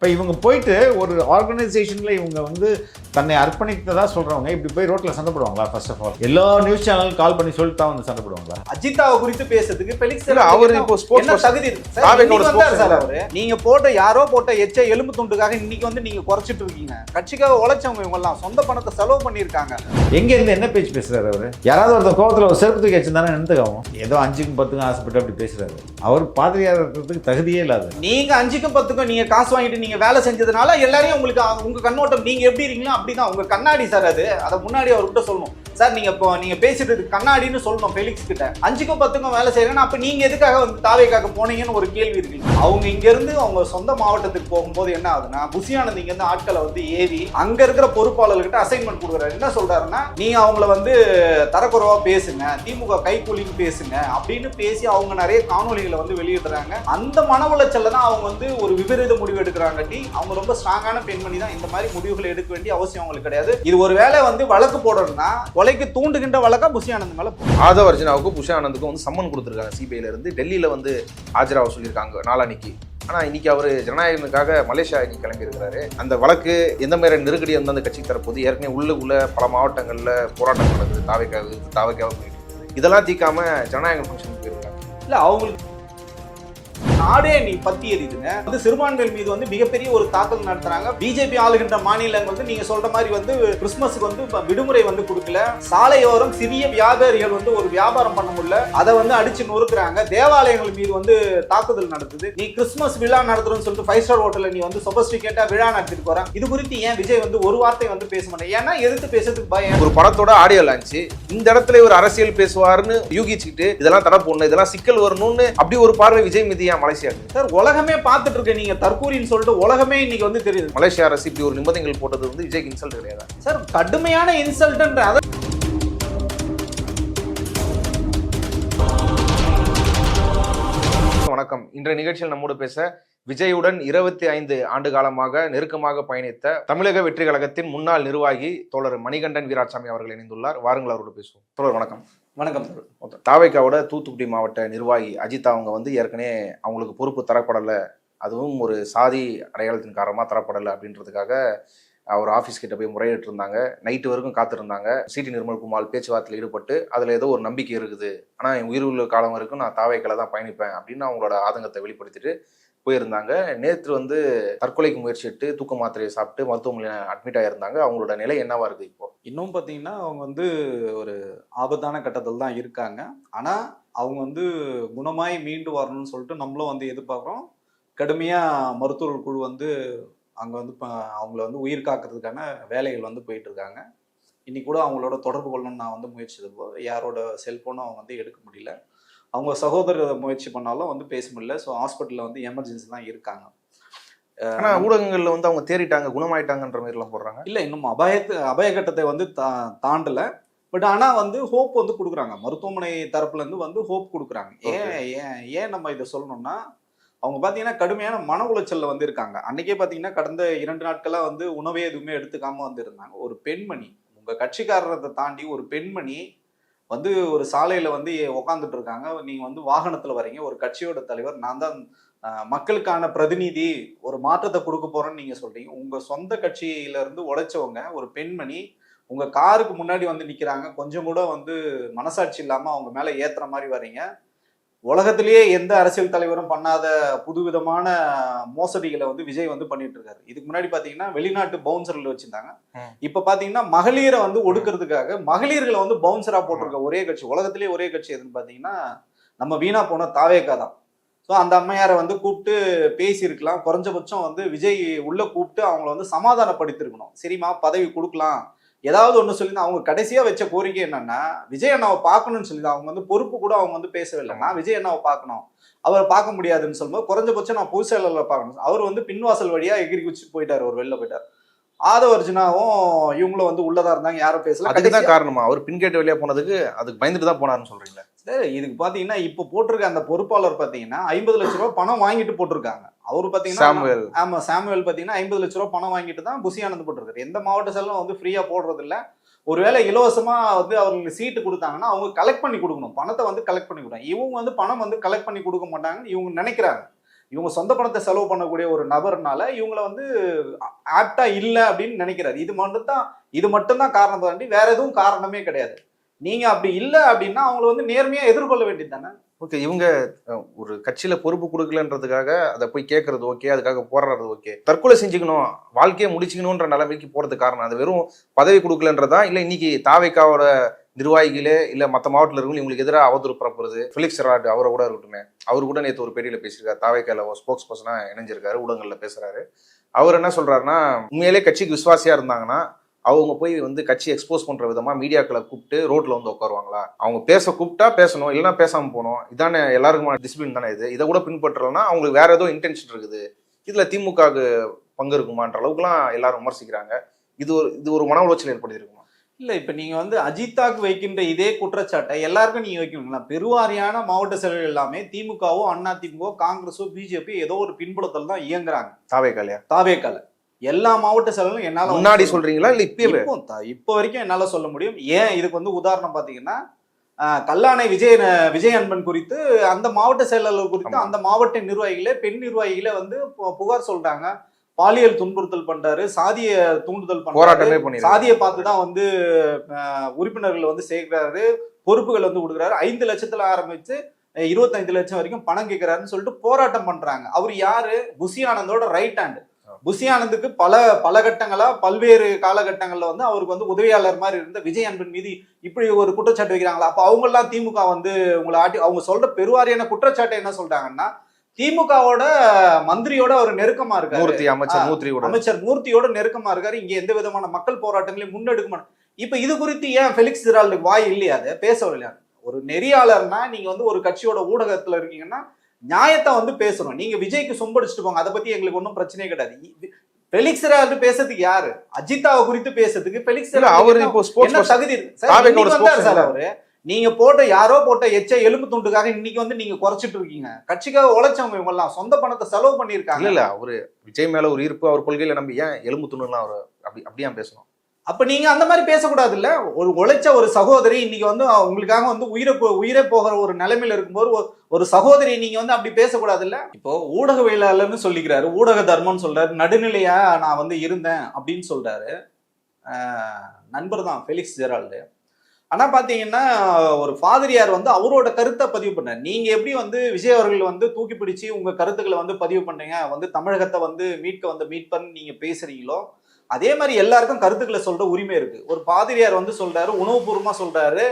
இப்போ இவங்க போயிட்டு ஒரு ஆர்கனைசேஷனில் இவங்க வந்து தன்னை அர்ப்பணித்ததா சொல்கிறவங்க இப்படி போய் ரோட்டில் சண்டை போடுவாங்களா? ஃபர்ஸ்ட் ஆஃப் ஆல் எல்லா நியூஸ் சேனலும் கால் பண்ணி சொல்லிட்டு தான் வந்து சண்டை போடுவாங்களா? அஜிதாவை குறித்து பேசுறதுக்கு பெலிக்ஸ் அவர் இப்போ ஸ்போர்ட்ஸ் தகுதி சார் அவரு நீங்க போட்ட யாரோ போட்ட எச்ச எலும்பு துண்டுக்காக இன்னைக்கு வந்து நீங்க குறைச்சிட்டு இருக்கீங்க. கட்சிக்காக உழைச்சவங்க இவங்க எல்லாம் சொந்த பணத்தை செலவு பண்ணியிருக்காங்க. எங்க இருந்து என்ன பேச்சு பேசுறாரு அவரு? யாராவது ஒருத்தர் கோவத்தில் ஒரு செருப்பு தூக்கி வச்சிருந்தானே நினைத்துக்காவும் ஏதோ 5க்கும் 10க்கும் ஆசைப்பட்டு அப்படி பேசுறாரு. அவர் பாதிரியார் இருக்கிறதுக்கு தகுதியே இல்லாது. நீங்க 5க்கும் 10க்கும் நீங்க காசு வாங்கிட்டு நீங்க வேலை செஞ்சதுனால எல்லாரையும் உங்களுக்கு உங்க கண்ணோட்டம் நீங்க எப்படி இருக்கீங்களோ அப்படிதான் உங்க கண்ணாடி சார் அது. அதை முன்னாடி அவர்கிட்ட சொல்லணும் சார். நீங்க இப்போ நீங்க பேசிட்டு கண்ணாடின்னு சொல்லணும் பெலிக்ஸ் கிட்ட. 5க்கும் 10க்கும் வேலை செய்யறேன்னா அப்ப நீங்க எதுக்காக வந்து தாவேக்காக போனீங்கன்னு ஒரு கேள்வி இருக்கு. அவங்க இங்க இருந்து அவங்க சொந்த மாவட்டத்துக்கு போகும்போது என்ன ஆகுதுன்னா புசியானந்த் இங்க இருந்து ஆட்களை வந்து ஏவி அங்க இருக்கிற பொறுப்பாளர்கிட்ட அசைன்மெண்ட் கொடுக்குறாரு. என்ன சொல்றாருன்னா நீங்க அவங்கள வந்து தரக்குறைவா பேசுங்க, திமுக கைக்கூலின்னு பேசுங்க அப்படின்னு பேசி அவங்க நிறைய காணொலிகளை வந்து வெளியிடுறாங்க. அந்த மன உளைச்சல்ல தான் அவங்க வந்து ஒரு விபரீத முடிவு எடுக்கிறாங்கட்டி அவங்க ரொம்ப ஸ்ட்ராங்கான பெண்மணி தான். இந்த மாதிரி முடிவுகளை எடுக்க வேண்டிய அவசியம் அவங்களுக்கு கிடையாது. இது ஒரு வேளை வந்து வழக்கு போடணும்னா கொலைக்கு தூண்டுகின்ற வழக்கா புஷி ஆனந்த் மேல ஆதவ அர்ஜுனாவுக்கும் புஷி ஆனந்துக்கும் வந்து சம்மன் கொடுத்துருக்காங்க. சிபிஐல இருந்து டெல்லியில வந்து ஆஜராக சொல்லியிருக்காங்க நாளானிக்கு. ஆனால் இன்னைக்கு அவர் ஜனநாயகனுக்காக மலேசியா இன்னைக்கு கிளம்பி இருக்கிறாரு. அந்த வழக்கு எந்த மாதிரி நெருக்கடி வந்து அந்த கட்சி தரப்போது ஏற்கனவே உள்ள பல மாவட்டங்களில் போராட்டம் நடக்குது. தாவைக்காக போயிட்டு இருக்குது. இதெல்லாம் தீக்காம ஜனநாயக ஃபங்க்ஷனுக்கு போயிருக்காங்க. இல்லை அவங்களுக்கு நாடே நீ பத்தி எரியுதுங்க. வந்து சிறுபான்மைகள் மீது வந்து மிகப்பெரிய ஒரு தாக்கல் நடத்துறாங்க. பிஜேபி ஆளுகின்ற மாநிலங்கள் வந்து நீங்க சொல்ற மாதிரி வந்து கிறிஸ்துமஸுக்கு வந்து விடுமுறை வந்து கொடுக்கல. சாலையோரம் சிறிய வியாபாரிகள் வந்து ஒரு வியாபாரம் பண்ண முடியல, அதை வந்து அடிச்சு நொறுக்குறாங்க. தேவாலயங்கள் மீது வந்து தாக்குதல் நடத்துது. நீ கிறிஸ்துமஸ் விழா நடத்துறன்னு சொல்லிட்டு 5 ஸ்டார் ஹோட்டல்ல நீ வந்து சொபஸ்டிகேட்டா விழா நடத்திட்டு போற. இது குறித்து ஏன் விஜய் வந்து ஒரு வார்த்தை வந்து பேச மாட்டேன்? ஏன்னா எதிர்த்து பேசுறதுக்கு பயம். ஒரு படத்தோட ஆடியோ லான்ச் இந்த இடத்துல ஒரு அரசியல் பேசுவாருன்னு யூகிச்சுக்கிட்டு இதெல்லாம் தடை போடணும், இதெல்லாம் சிக்கல் வரணும்னு அப்படி ஒரு பார்வை விஜய் மீதியா மலேசியா சார் உலகமே பார்த்துட்டு இருக்க நீங்க தற்கூரின்னு சொல்லிட்டு உலகமே இன்னைக்கு வந்து தெரியுது. மலேசியா அரசு இப்படி ஒரு நிபந்தனைகள் போட்டது வந்து விஜய்க்கு இன்சல்ட் கிடையாது சார். கடுமையான இன்சல்ட்ன்ற வணக்கம். இன்றைய நிகழ்ச்சியில் நம்மோடு பேச விஜயுடன் 25 ஆண்டு காலமாக நெருக்கமாக பயணித்த தமிழக வெற்றி கழகத்தின் முன்னாள் நிர்வாகி தோழர் மணிகண்டன் வீராசாமி அவர்கள் இணைந்துள்ளார். வாருங்கள் அவரோடு பேசுவோம். தோழர் வணக்கம். வணக்கம். தாவேக்காவோட தூத்துக்குடி மாவட்ட நிர்வாகி அஜிதா அவங்க வந்து ஏற்கனவே அவங்களுக்கு பொறுப்பு தரப்படலை, அதுவும் ஒரு சாதி அடையாளத்தின் காரணமாக தரப்படலை அப்படின்றதுக்காக அவர் ஆஃபீஸ் கிட்ட போய் முறையிட்டு இருந்தாங்க. நைட்டு வரைக்கும் காத்திருந்தாங்க. சிடி நிர்மல்குமார் பேச்சுவார்த்தையில் ஈடுபட்டு அதில் ஏதோ ஒரு நம்பிக்கை இருக்குது, ஆனால் என் உயிர் உள்ள காலம் வரைக்கும் நான் தாவேக்கால தான் பயணிப்பேன் அப்படின்னு அவங்களோட ஆதங்கத்தை வெளிப்படுத்திட்டு போயிருந்தாங்க. நேற்று வந்து தற்கொலைக்கு முயற்சிட்டு தூக்க மாத்திரையை சாப்பிட்டு மருத்துவமனையில் அட்மிட் ஆகியிருந்தாங்க. அவங்களோட நிலை என்னவா இருக்குது இப்போ? இன்னும் பார்த்தீங்கன்னா அவங்க வந்து ஒரு ஆபத்தான கட்டத்தில் தான் இருக்காங்க. ஆனால் அவங்க வந்து குணமாய் மீண்டு வரணும்னு சொல்லிட்டு நம்மளும் வந்து எதிர்பார்க்குறோம். கடுமையாக மருத்துவர்கள் குழு வந்து அங்கே வந்து அவங்கள வந்து உயிர் காக்கிறதுக்கான வேலைகள் வந்து போயிட்டு இருக்காங்க. இன்னைக்கு கூட அவங்களோட தொடர்பு கொள்ளணும்னு நான் வந்து முயற்சி செய்தப்போ யாரோட செல்ஃபோனும் அவங்க வந்து எடுக்க முடியல. அவங்க சகோதரர் முயற்சி பண்ணாலும் வந்து பேச முடியல. ஸோ ஹாஸ்பிட்டலில் வந்து எமர்ஜென்சி தான் இருக்காங்க. ஆனால் ஊடகங்களில் வந்து அவங்க தேறிட்டாங்க, குணமாயிட்டாங்கன்ற மாதிரிலாம் போடுறாங்க. இல்லை, இன்னும் அபாயகட்டத்தை வந்து தாண்டலை. பட் ஆனால் வந்து ஹோப் வந்து கொடுக்குறாங்க. மருத்துவமனை தரப்புலேருந்து வந்து ஹோப் கொடுக்குறாங்க. ஏன் நம்ம இதை சொல்லணும்னா அவங்க பார்த்தீங்கன்னா கடுமையான மன உளைச்சலில் வந்து இருக்காங்க. அன்றைக்கே பார்த்தீங்கன்னா கடந்த 2 நாட்களாக வந்து உணவே எதுவுமே எடுத்துக்காமல் வந்து இருந்தாங்க. ஒரு பெண்மணி, உங்கள் கட்சிக்காரரை தாண்டி ஒரு பெண்மணி வந்து ஒரு சாலையில் வந்து உக்காந்துட்டு இருக்காங்க. நீங்கள் வந்து வாகனத்தில் வரீங்க. ஒரு கட்சியோட தலைவர், நான் தான் மக்களுக்கான பிரதிநிதி, ஒரு மாற்றத்தை கொடுக்க போகிறேன்னு நீங்கள் சொல்கிறீங்க. உங்கள் சொந்த கட்சியிலேருந்து உழைச்சவங்க ஒரு பெண்மணி உங்கள் காருக்கு முன்னாடி வந்து நிற்கிறாங்க. கொஞ்சம் கூட வந்து மனசாட்சி இல்லாமல் அவங்க மேலே ஏற்றுற மாதிரி வரீங்க. உலகத்திலேயே எந்த அரசியல் தலைவரும் பண்ணாத புதுவிதமான மோசடிகளை வந்து விஜய் வந்து பண்ணிட்டு இருக்காரு. இதுக்கு முன்னாடி பாத்தீங்கன்னா வெளிநாட்டு பவுன்சர்கள் வச்சிருந்தாங்க. இப்ப பாத்தீங்கன்னா மகளிரை வந்து ஒடுக்கிறதுக்காக மகளிர்களை வந்து பவுன்சரா போட்டிருக்க ஒரே கட்சி, உலகத்திலேயே ஒரே கட்சி எதுன்னு பாத்தீங்கன்னா நம்ம வீணா போன தாவேக்கா தான். ஸோ அந்த அம்மையாரை வந்து கூப்பிட்டு பேசியிருக்கலாம். குறைஞ்சபட்சம் வந்து விஜய் உள்ள கூப்பிட்டு அவங்கள வந்து சமாதானப்படுத்திருக்கணும். சரிம்மா பதவி கொடுக்கலாம் ஏதாவது ஒன்று சொல்லி அவங்க கடைசியாக வச்ச கோரிக்கை என்னன்னா விஜய் அண்ணாவை பார்க்கணும்னு சொல்லி அவங்க வந்து பொறுப்பு கூட அவங்க வந்து பேசவே இல்லை. நான் விஜய் அண்ணாவை பார்க்கணும், அவரை பார்க்க முடியாதுன்னு சொல்லும்போது குறைஞ்சபட்சம் நான் பொது செயலாளர் பார்க்கணும். அவர் வந்து பின்வாசல் வழியாக எகிரி குச்சி போயிட்டார், ஒரு வெளில போயிட்டார். ஆதவ அர்ஜுனாவும் இவங்களும் வந்து உள்ளதா இருந்தாங்க, யாரும் பேசல. அதுதான் காரணமா அவர் பின்கேட் வழியா போனதுக்கு அதுக்கு பயந்துட்டு தான் போனாருன்னு சொல்றீங்களா? இதுக்கு பாத்தீங்கன்னா இப்ப போட்டிருக்க அந்த பொறுப்பாளர் பாத்தீங்கன்னா 50 லட்ச ரூபாய் பணம் வாங்கிட்டு போட்டிருக்காங்க. அவரு பாத்தீங்கன்னா சாமுவேல் பாத்தீங்கன்னா 50 லட்ச ரூபாய் பணம் வாங்கிட்டு தான் புஷி ஆனந்த் போட்டிருக்காரு. எந்த மாவட்ட செலவும் வந்து ஃப்ரீயா போடுறது இல்ல. ஒருவேளை இலவசமா வந்து அவங்களுக்கு சீட்டு கொடுத்தாங்கன்னா அவங்க கலெக்ட் பண்ணி கொடுக்கணும், பணத்தை வந்து கலெக்ட் பண்ணி கொடுக்கணும். இவங்க வந்து பணம் வந்து கலெக்ட் பண்ணி கொடுக்க மாட்டாங்கன்னு இவங்க நினைக்கிறாங்க. இவங்க சொந்த பணத்தை செலவு பண்ணக்கூடிய ஒரு நபர்னால இவங்களை வந்து ஆப்டா இல்லை அப்படின்னு நினைக்கிறாரு. இது மட்டும்தான் காரணம் தாண்டி வேற எதுவும் காரணமே கிடையாது. நீங்க அப்படி இல்லை அப்படின்னா அவங்கள வந்து நேர்மையா எதிர்கொள்ள வேண்டியது தானே. ஓகே, இவங்க ஒரு கட்சியில பொறுப்பு கொடுக்கலன்றதுக்காக அதை போய் கேட்கறது ஓகே, அதுக்காக போராடுறது ஓகே. தற்கொலை செஞ்சுக்கணும், வாழ்க்கையை முடிச்சுக்கணும்ன்ற நிலைமைக்கு போறதுக்கு காரணம் அது வெறும் பதவி கொடுக்கலன்றதா, இல்ல இன்னைக்கு தாவேக்காவோட நிர்வாகிகளே இல்ல மற்ற மாவட்டத்தில் இருக்கவங்க இவங்களுக்கு எதிராக அவதூறு பரப்புறது? ஃபெலிக்ஸ் ஜெரால்டு அவரை கூட இருக்கட்டுமே, அவரு கூட நேற்று ஒரு பேட்டியில பேசியிருக்காரு, தாவேக்கால ஸ்போக்ஸ் பர்சனா இணைஞ்சிருக்காரு, ஊடகங்கள்ல பேசுறாரு. அவர் என்ன சொல்றாருன்னா, உண்மையிலே கட்சிக்கு விசுவாசியா இருந்தாங்கன்னா அவங்க போய் வந்து கட்சி எக்ஸ்போஸ் பண்ற விதமா மீடியாக்களை கூப்பிட்டு ரோட்ல வந்து உட்காருவாங்களா? அவங்க பேச கூப்பிட்டா பேசணும், இல்லைன்னா பேசாம போகணும். இதானே எல்லாருக்குமான டிசிப்ளின் தானே இது. இதை கூட பின்பற்றலன்னா அவங்களுக்கு வேற ஏதோ இன்டென்ஷன் இருக்குது. இதுல திமுகவுக்கு பங்கு இருக்குமான்ற அளவுக்குலாம் எல்லாரும் விமர்சிக்கிறாங்க. இது ஒரு மன உளைச்சல் ஏற்படுத்திருக்குமா? இல்ல, இப்ப நீங்க வந்து அஜித்தாக்கு வைக்கின்ற இதே குற்றச்சாட்டை எல்லாருக்கும் நீங்க வைக்கணுங்களா? பெருவாரியான மாவட்ட செயலர்கள் எல்லாமே திமுகவோ அண்ணா திமுக காங்கிரஸோ பிஜேபி ஏதோ ஒரு பின்புலத்தில் தான் இயங்குறாங்க. தாவேக்கால எல்லா மாவட்ட செயலர்களும் என்னால முன்னாடி சொல்றீங்களா இல்ல இப்போ வரைக்கும் என்னால சொல்ல முடியும். ஏன் இதுக்கு வந்து உதாரணம் பாத்தீங்கன்னா, கல்லானை விஜய் அன்பன் குறித்து அந்த மாவட்ட செயலாளர் குறித்து அந்த மாவட்ட நிர்வாகிகளே பெண் நிர்வாகிகளே வந்து புகார் சொல்றாங்க. பாலியல் துன்புறுத்தல் பண்றாரு, சாதிய தூண்டுதல் பண்றாரு, சாதியை பார்த்துதான் வந்து உறுப்பினர்கள் வந்து சேர்க்கிறாரு, பொறுப்புகள் வந்து கொடுக்குறாரு, 5 லட்சத்துல ஆரம்பிச்சு 25 லட்சம் வரைக்கும் பணம் கேட்கிறாருன்னு சொல்லிட்டு போராட்டம் பண்றாங்க. அவர் யாரு? புஷி ஆனந்தோட ரைட் ஹேண்ட். புஷி ஆனந்துக்கு பல கட்டங்களா பல்வேறு காலகட்டங்கள்ல வந்து அவருக்கு வந்து உதவியாளர் மாதிரி இருந்த விஜய் அன்பன் மீது இப்படி ஒரு குற்றச்சாட்டு வைக்கிறாங்களா? அப்ப அவங்க எல்லாம் திமுக வந்து உங்களை அவங்க சொல்ற பெருவாரியான குற்றச்சாட்டை என்ன சொல்றாங்கன்னா, திமுகவோட மந்திரியோட ஒரு நெருக்கமா இருக்காரு, அமைச்சர் மூர்த்தியோட நெருக்கமா இருக்காரு, இங்க எந்த விதமான மக்கள் போராட்டங்களையும் முன்னெடுக்க மாட்டாங்க. இப்ப இது குறித்து ஏன் ஃபெலிக்ஸ் ஜெரால்டுக்கு வாய் இல்லையா? அதை பேசவில்லையா? ஒரு நெறியாளர்னா நீங்க வந்து ஒரு கட்சியோட ஊடகத்துல இருக்கீங்கன்னா நியாயத்தை வந்து பேசணும். நீங்க விஜய்க்கு சொம்படிச்சுட்டு போங்க, அதை பத்தி எங்களுக்கு ஒன்றும் பிரச்சனையே கிடையாது. ஃபெலிக்ஸ் ஜெரால்டு பேசுறதுக்கு யாரு? அஜித்தாவை குறித்து பேசுறதுக்கு ஃபெலிக்ஸ் ஜெரால்டு என்ன தகுதி இருக்கு? அவரு நீங்க யாரோ போட்ட எலும்பு துண்டுக்காக இன்னைக்கு வந்து நீங்க குறைச்சிட்டு இருக்கீங்க. கட்சிக்காக உழைச்சவங்க இவங்க எல்லாம் சொந்த பணத்தை செலவு பண்ணிருக்காங்க. இல்ல அவரு விஜய் மேல ஒரு ஈர்ப்பு, அவர் கொள்கையில நம்பி ஏன் எலும்பு துண்டுலாம் அவர் அப்படியா பேசணும்? அப்ப நீங்க அந்த மாதிரி பேசக்கூடாது இல்ல. ஒரு உழைச்ச ஒரு சகோதரி இன்னைக்கு வந்து உங்களுக்காக வந்து உயிரே போகிற ஒரு நிலைமையில இருக்கும்போது ஒரு சகோதரி நீங்க வந்து அப்படி பேசக்கூடாது இல்ல. இப்போ ஊடகவியலாளர்னு சொல்லிக்கிறாரு, ஊடக தர்மம்னு சொல்றாரு, நடுநிலையா நான் வந்து இருந்தேன் அப்படின்னு சொல்றாரு. நண்பர் தான் ஃபெலிக்ஸ் ஜெரால்டு. ஆனா பாத்தீங்கன்னா ஒரு ஃபாதரியார் வந்து அவரோட கருத்தை பதிவு பண்ணார். நீங்க எப்படி வந்து விஜய் அவர்கள் வந்து தூக்கி பிடிச்சி உங்க கருத்துக்களை வந்து பதிவு பண்ணீங்க, வந்து தமிழகத்தை வந்து மீட்பன்னு நீங்க பேசுறீங்களோ அதே மாதிரி எல்லாருக்கும் கருத்துக்களை சொல்ற உரிமை இருக்கு. ஒரு பாதிரியார் வந்து சொல்றாரு, உணவுபூர்வமா சொல்றாரு,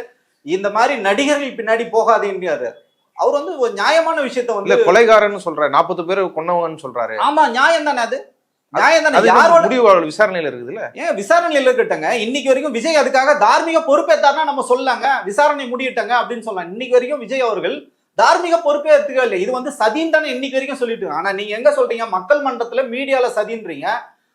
இந்த மாதிரி நடிகர்கள் பின்னாடி போகாதேன்றாரு. அவர் வந்து ஒரு நியாயமான விஷயத்த வந்து கொலைகாரன்னு சொல்றாரு, 40 பேர் கொன்னவங்கன்னு சொல்றாரு. ஆமா, நியாயம் தானே அது? நியாயம் தானே? யாரோட முடிவு விசாரணையில இருக்குதுல்ல? ஏன் விசாரணையில இருக்கட்டங்க. இன்னைக்கு வரைக்கும் விஜய் அதுக்காக தார்மீக பொறுப்பேற்றாருன்னா நம்ம சொல்லலாங்க, விசாரணை முடியட்டங்க அப்படின்னு சொல்லலாம். இன்னைக்கு வரைக்கும் விஜய் அவர்கள் தார்மீக பொறுப்பே எடுத்துக்கவே இல்லை. இது வந்து சதின்னு தானே இன்னைக்கு வரைக்கும் சொல்லிட்டு. ஆனா நீங்க எங்க சொல்றீங்க? மக்கள் மன்றத்துல மீடியால சதின்றீங்க.